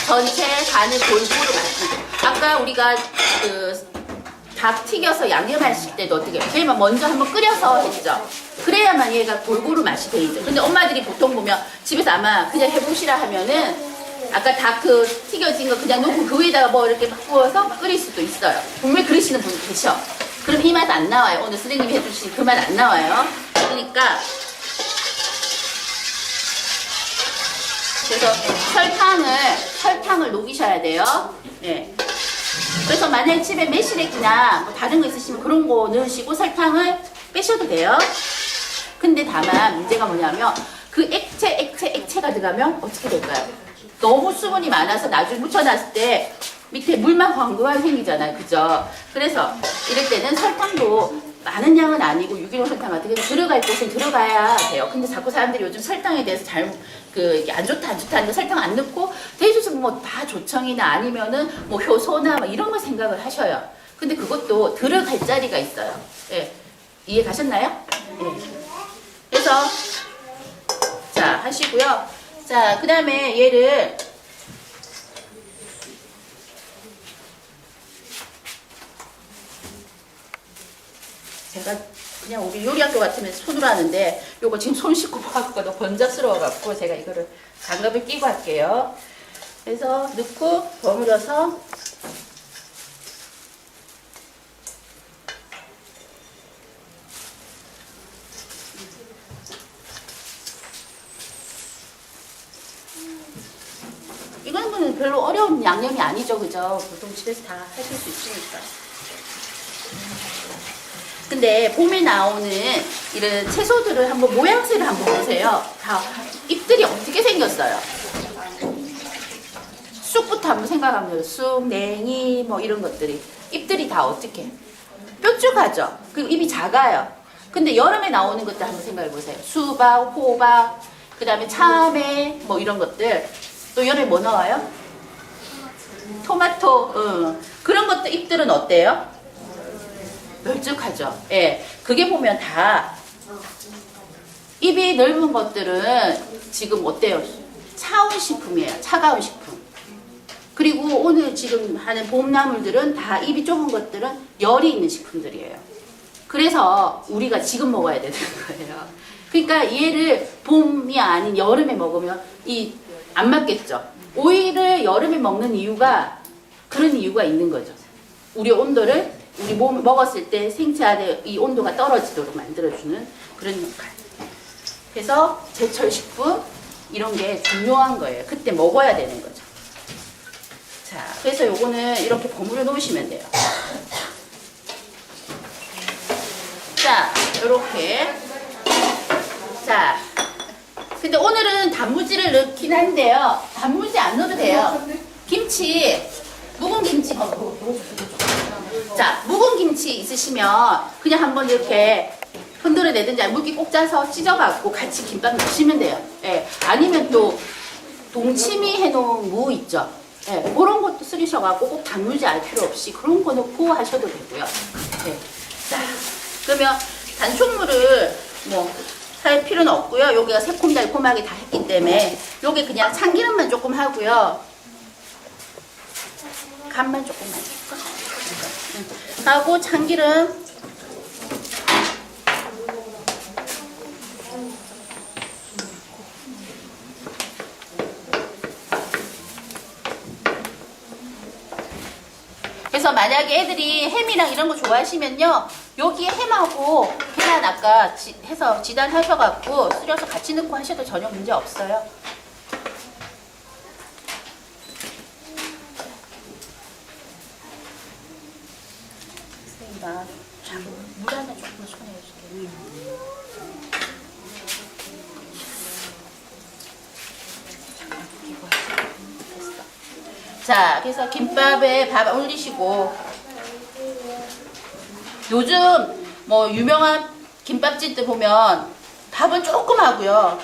전체 간을 골고루 맞추고 아까 우리가 그 닭 튀겨서 양념하실 때도 어떻게 해요? 저희만 먼저 한번 끓여서 했죠. 그래야만 얘가 골고루 맛이 배이죠. 근데 엄마들이 보통 보면 집에서 아마 그냥 해보시라 하면은 아까 닭 그 튀겨진 거 그냥 놓고 그 위에다가 뭐 이렇게 막 부어서 끓일 수도 있어요. 분명히 그러시는 분 계셔. 그럼 이 맛 안 나와요. 오늘 선생님이 해주신 그 맛 안 나와요. 그러니까 그래서 설탕을 녹이셔야 돼요. 예. 그래서 만약에 집에 매실액이나 뭐 다른 거 있으시면 그런 거 넣으시고 설탕을 빼셔도 돼요. 근데 다만 문제가 뭐냐면 그 액체가 들어가면 어떻게 될까요? 너무 수분이 많아서 나중에 묻혀놨을 때 밑에 물만 광고가 생기잖아요. 그죠? 그래서 이럴 때는 설탕도 많은 양은 아니고 유기농 설탕 같은 게 들어갈 곳은 들어가야 돼요. 근데 자꾸 사람들이 요즘 설탕에 대해서 안 좋다 하는데 설탕 안 넣고 대주스 뭐 다 조청이나 아니면은 뭐 효소나 뭐 이런 거 생각을 하셔요. 근데 그것도 들어갈 자리가 있어요. 예. 이해 가셨나요? 예. 그래서 자 하시고요. 자 그 다음에 얘를 제가 그냥 우리 요리학교 같으면 손으로 하는데 요거 지금 손 씻고 봐갖고 너무 번잡스러워갖고 제가 이거를 장갑을 끼고 할게요. 그래서 넣고 버무려서 이거는 별로 어려운 양념이 아니죠. 그죠? 보통 집에서 다 하실 수 있으니까. 근데 봄에 나오는 이런 채소들을 한번 모양새를 한번 보세요. 다 잎들이 어떻게 생겼어요? 쑥부터 한번 생각하면 쑥, 냉이 뭐 이런 것들이 잎들이 다 어떻게 뾰족하죠? 그리고 잎이 작아요. 근데 여름에 나오는 것들 한번 생각해 보세요. 수박, 호박, 그 다음에 참외 뭐 이런 것들. 또 여름에 뭐 나와요? 토마토. 그런 것들 잎들은 어때요? 널쭉하죠. 예, 그게 보면 다 입이 넓은 것들은 지금 어때요? 차온 식품이에요. 차가운 식품. 그리고 오늘 지금 하는 봄나물들은 다 입이 좁은 것들은 열이 있는 식품들이에요. 그래서 우리가 지금 먹어야 되는 거예요. 그러니까 얘를 봄이 아닌 여름에 먹으면 안 맞겠죠. 오이를 여름에 먹는 이유가 그런 이유가 있는 거죠. 우리 온도를 우리 몸 먹었을 때 생체 안에 이 온도가 떨어지도록 만들어주는 그런 역할. 그래서 제철 식품 이런 게 중요한 거예요. 그때 먹어야 되는 거죠. 자, 그래서 요거는 이렇게 버무려 놓으시면 돼요. 자, 요렇게. 자, 근데 오늘은 단무지를 넣긴 한데요. 단무지 안 넣어도 돼요. 김치, 묵은 김치. 자, 묵은 김치 있으시면 그냥 한번 이렇게 흔들어내든지 물기 꼭 짜서 찢어갖고 같이 김밥 넣으시면 돼요. 예. 아니면 또 동치미 해놓은 무 있죠. 예. 그런 것도 쓰셔갖고 꼭 단무지 알 필요 없이 그런 거 넣고 하셔도 되고요. 예. 자, 그러면 단촛물을 뭐 할 필요는 없고요. 여기가 새콤달콤하게 다 했기 때문에 여기 그냥 참기름만 조금 하고요. 간만 조금만 줄까? 하고 참기름 그래서 만약에 애들이 햄이랑 이런 거 좋아하시면요 여기에 햄하고 계란 아까 해서 지단하셔갖고 쓰려서 같이 넣고 하셔도 전혀 문제 없어요. 선생님아 물 하나 조금만 손에 해줄게요. 자, 그래서 김밥에 밥 올리시고 요즘 뭐 유명한 김밥집들 보면 밥은 조금 하고요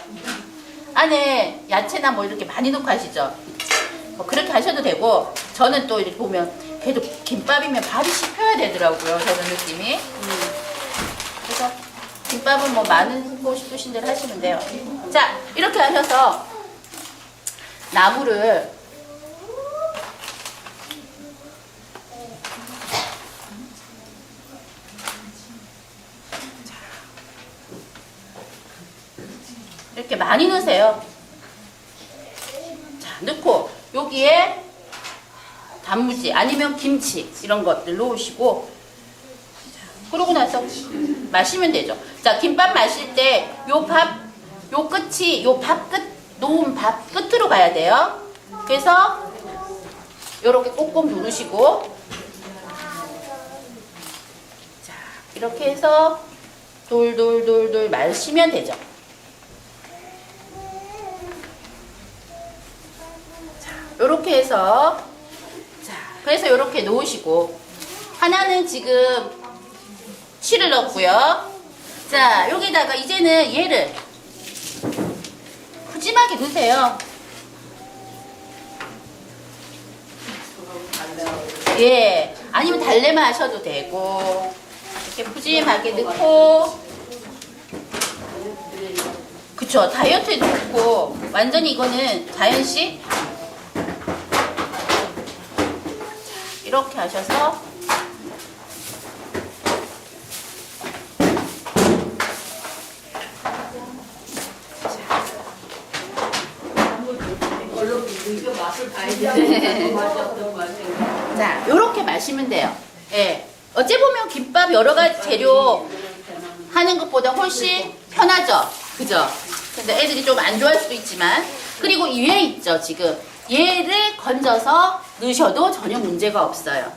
안에 야채나 뭐 이렇게 많이 넣고 하시죠. 뭐 그렇게 하셔도 되고 저는 또 이렇게 보면 그래도 김밥이면 밥이 씹혀야 되더라고요. 저는 느낌이. 그래서 김밥은 뭐 많고 싶으신 대로 하시면 돼요. 자, 이렇게 하셔서 나물을 이렇게 많이 넣으세요. 자, 넣고 여기에 단무지 아니면 김치 이런 것들 넣으시고 자, 그러고 나서 마시면 되죠. 자, 김밥 마실 때 요 끝이 요 밥 끝 놓은 밥 끝으로 가야 돼요. 그래서 요렇게 꼭꼭 누르시고 자, 이렇게 해서 돌돌돌돌 마시면 되죠. 요렇게 해서 자, 그래서 요렇게 놓으시고 하나는 지금 치를 넣었고요. 자, 여기다가 이제는 얘를 푸짐하게 넣으세요. 예, 아니면 달래만 하셔도 되고 이렇게 푸짐하게 넣고 그쵸, 다이어트에도 좋고 완전히 이거는 자연식 이렇게 하셔서 자, 요렇게 마시면 돼요. 예. 어찌 보면 김밥 여러 가지 재료 하는 것보다 훨씬 편하죠. 그죠? 근데 애들이 좀 안 좋아할 수도 있지만 그리고 이 위에 있죠, 지금. 얘를 건져서 넣으셔도 전혀 문제가 없어요.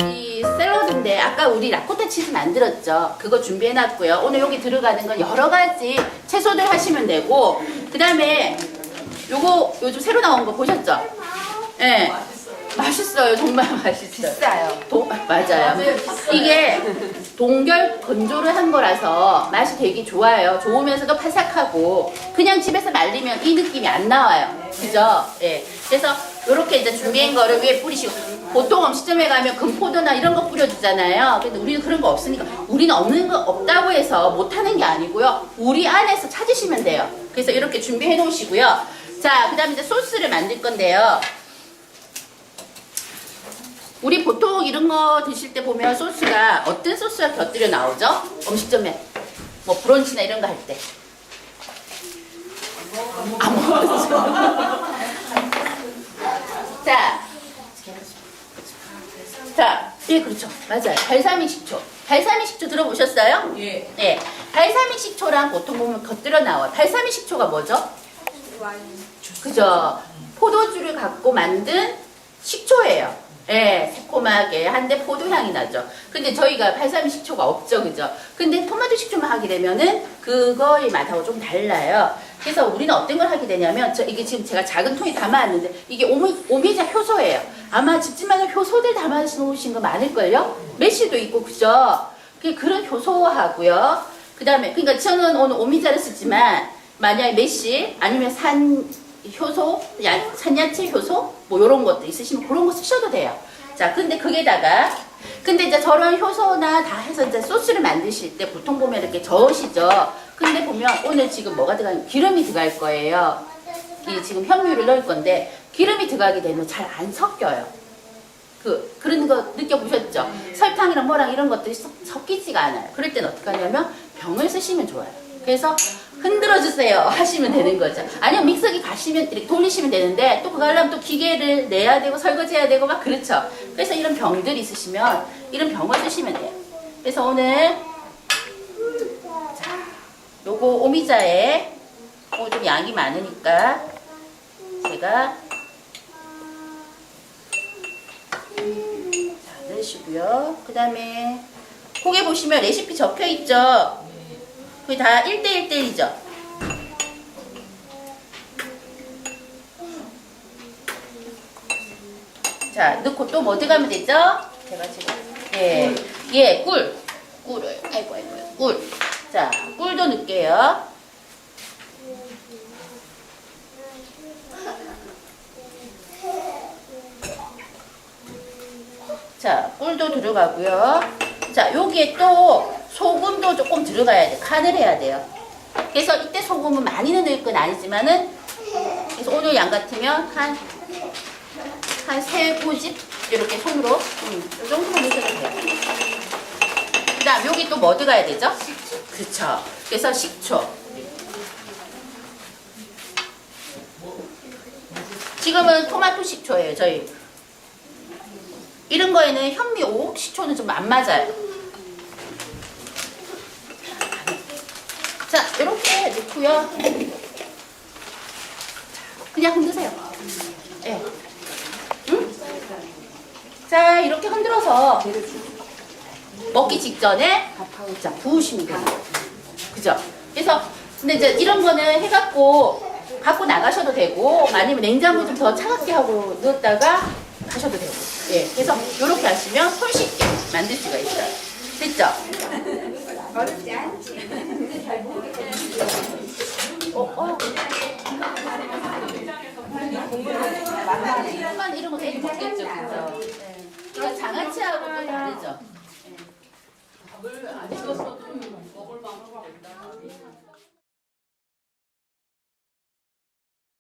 이 샐러드인데 아까 우리 라코타 치즈 만들었죠. 그거 준비해놨고요. 오늘 여기 들어가는 건 여러 가지 채소들 하시면 되고 그 다음에 요거 요즘 새로 나온 거 보셨죠? 예. 네. 맛있어요. 정말 맛있어요. 비싸요. 맞아요. 이게 동결 건조를 한 거라서 맛이 되게 좋아요. 좋으면서도 바삭하고 그냥 집에서 말리면 이 느낌이 안 나와요. 그죠? 예. 그래서 이렇게 이제 준비한 거를 위에 뿌리시고, 보통 음식점에 가면 금포도나 이런 거 뿌려주잖아요. 근데 우리는 그런 거 없으니까, 우리는 없는 거 없다고 해서 못하는 게 아니고요. 우리 안에서 찾으시면 돼요. 그래서 이렇게 준비해 놓으시고요. 자, 그 다음에 이제 소스를 만들 건데요. 우리 보통 이런 거 드실 때 보면 소스가 어떤 소스가 곁들여 나오죠? 음식점에 뭐 브런치나 이런 거 할 때 아무것도 자, 예, 그렇죠. 맞아요. 발사믹 식초. 발사믹 식초 들어보셨어요? 예. 예. 발사믹 식초랑 보통 보면 겉들어 나와요. 발사믹 식초가 뭐죠? 그죠. 포도주를 갖고 만든 식초예요. 예, 새콤하게 한데 포도향이 나죠. 근데 저희가 발사믹 식초가 없죠, 그죠? 근데 토마토 식초만 하게 되면은 그거의 맛하고 좀 달라요. 그래서 우리는 어떤 걸 하게 되냐면, 이게 지금 제가 작은 통에 담아왔는데, 이게 오미자 효소예요. 아마 집집마다 효소들 담아놓으신 거 많을걸요? 메시도 있고, 그죠? 그런 효소하고요. 그 다음에, 그러니까 저는 오늘 오미자를 쓰지만, 만약에 메시, 아니면 효소, 산야채 효소, 뭐 요런 것도 있으시면 그런 거 쓰셔도 돼요. 자, 근데 근데 이제 저런 효소나 다 해서 이제 소스를 만드실 때 보통 보면 이렇게 저으시죠. 근데 보면 오늘 지금 뭐가 들어가면 기름이 들어갈 거예요. 이 지금 현미를 넣을 건데 기름이 들어가게 되면 잘 안 섞여요. 그런 거 느껴보셨죠? 설탕이랑 뭐랑 이런 것들이 섞이지가 않아요. 그럴 땐 어떻게 하냐면 병을 쓰시면 좋아요. 그래서 흔들어 주세요 하시면 되는 거죠. 아니면 믹서기 가시면 이렇게 돌리시면 되는데, 또 그거 하려면 또 기계를 내야 되고 설거지해야 되고 막 그렇죠. 그래서 이런 병들이 있으시면 이런 병을 쓰시면 돼요. 그래서 오늘 자, 요거 오미자에 좀 양이 많으니까 제가 자, 넣으시고요. 그 다음에 거기 보시면 레시피 적혀 있죠. 거의 다 1대1대1이죠. 자, 넣고 또 뭐 들어가면 되죠? 제가 지금, 꿀을, 아이고, 꿀. 자, 꿀도 넣을게요. 자, 꿀도 들어가고요. 자, 여기에 또 소금도 조금 들어가야 돼. 간을 해야 돼요. 그래서 이때 소금은 많이는 넣을 건 아니지만은, 그래서 오늘 양 같으면 한 3꼬집 이렇게 손으로 이 정도만 넣으셔도 돼요. 그 다음 여기 또 뭐 들어가야 되죠? 그쵸. 그래서 식초. 지금은 토마토 식초예요, 저희. 이런 거에는 현미 5옥 식초는 좀 안 맞아요. 자, 이렇게 넣고요. 그냥 흔드세요. 네. 응? 자, 이렇게 흔들어서 먹기 직전에 자, 부으시면 돼요. 그죠? 그래서 근데 이제 이런 거는 해갖고 갖고 나가셔도 되고, 아니면 냉장고 좀 더 차갑게 하고 넣었다가 하셔도 되고. 예, 그래서 이렇게 하시면 손쉽게 만들 수가 있어요. 됐죠? 어렵지 않지. 공부만 이런 거 되게 먹겠죠, 그죠? 네. 그러니까 장아찌하고 또 다르죠. 밥을 안 익었어도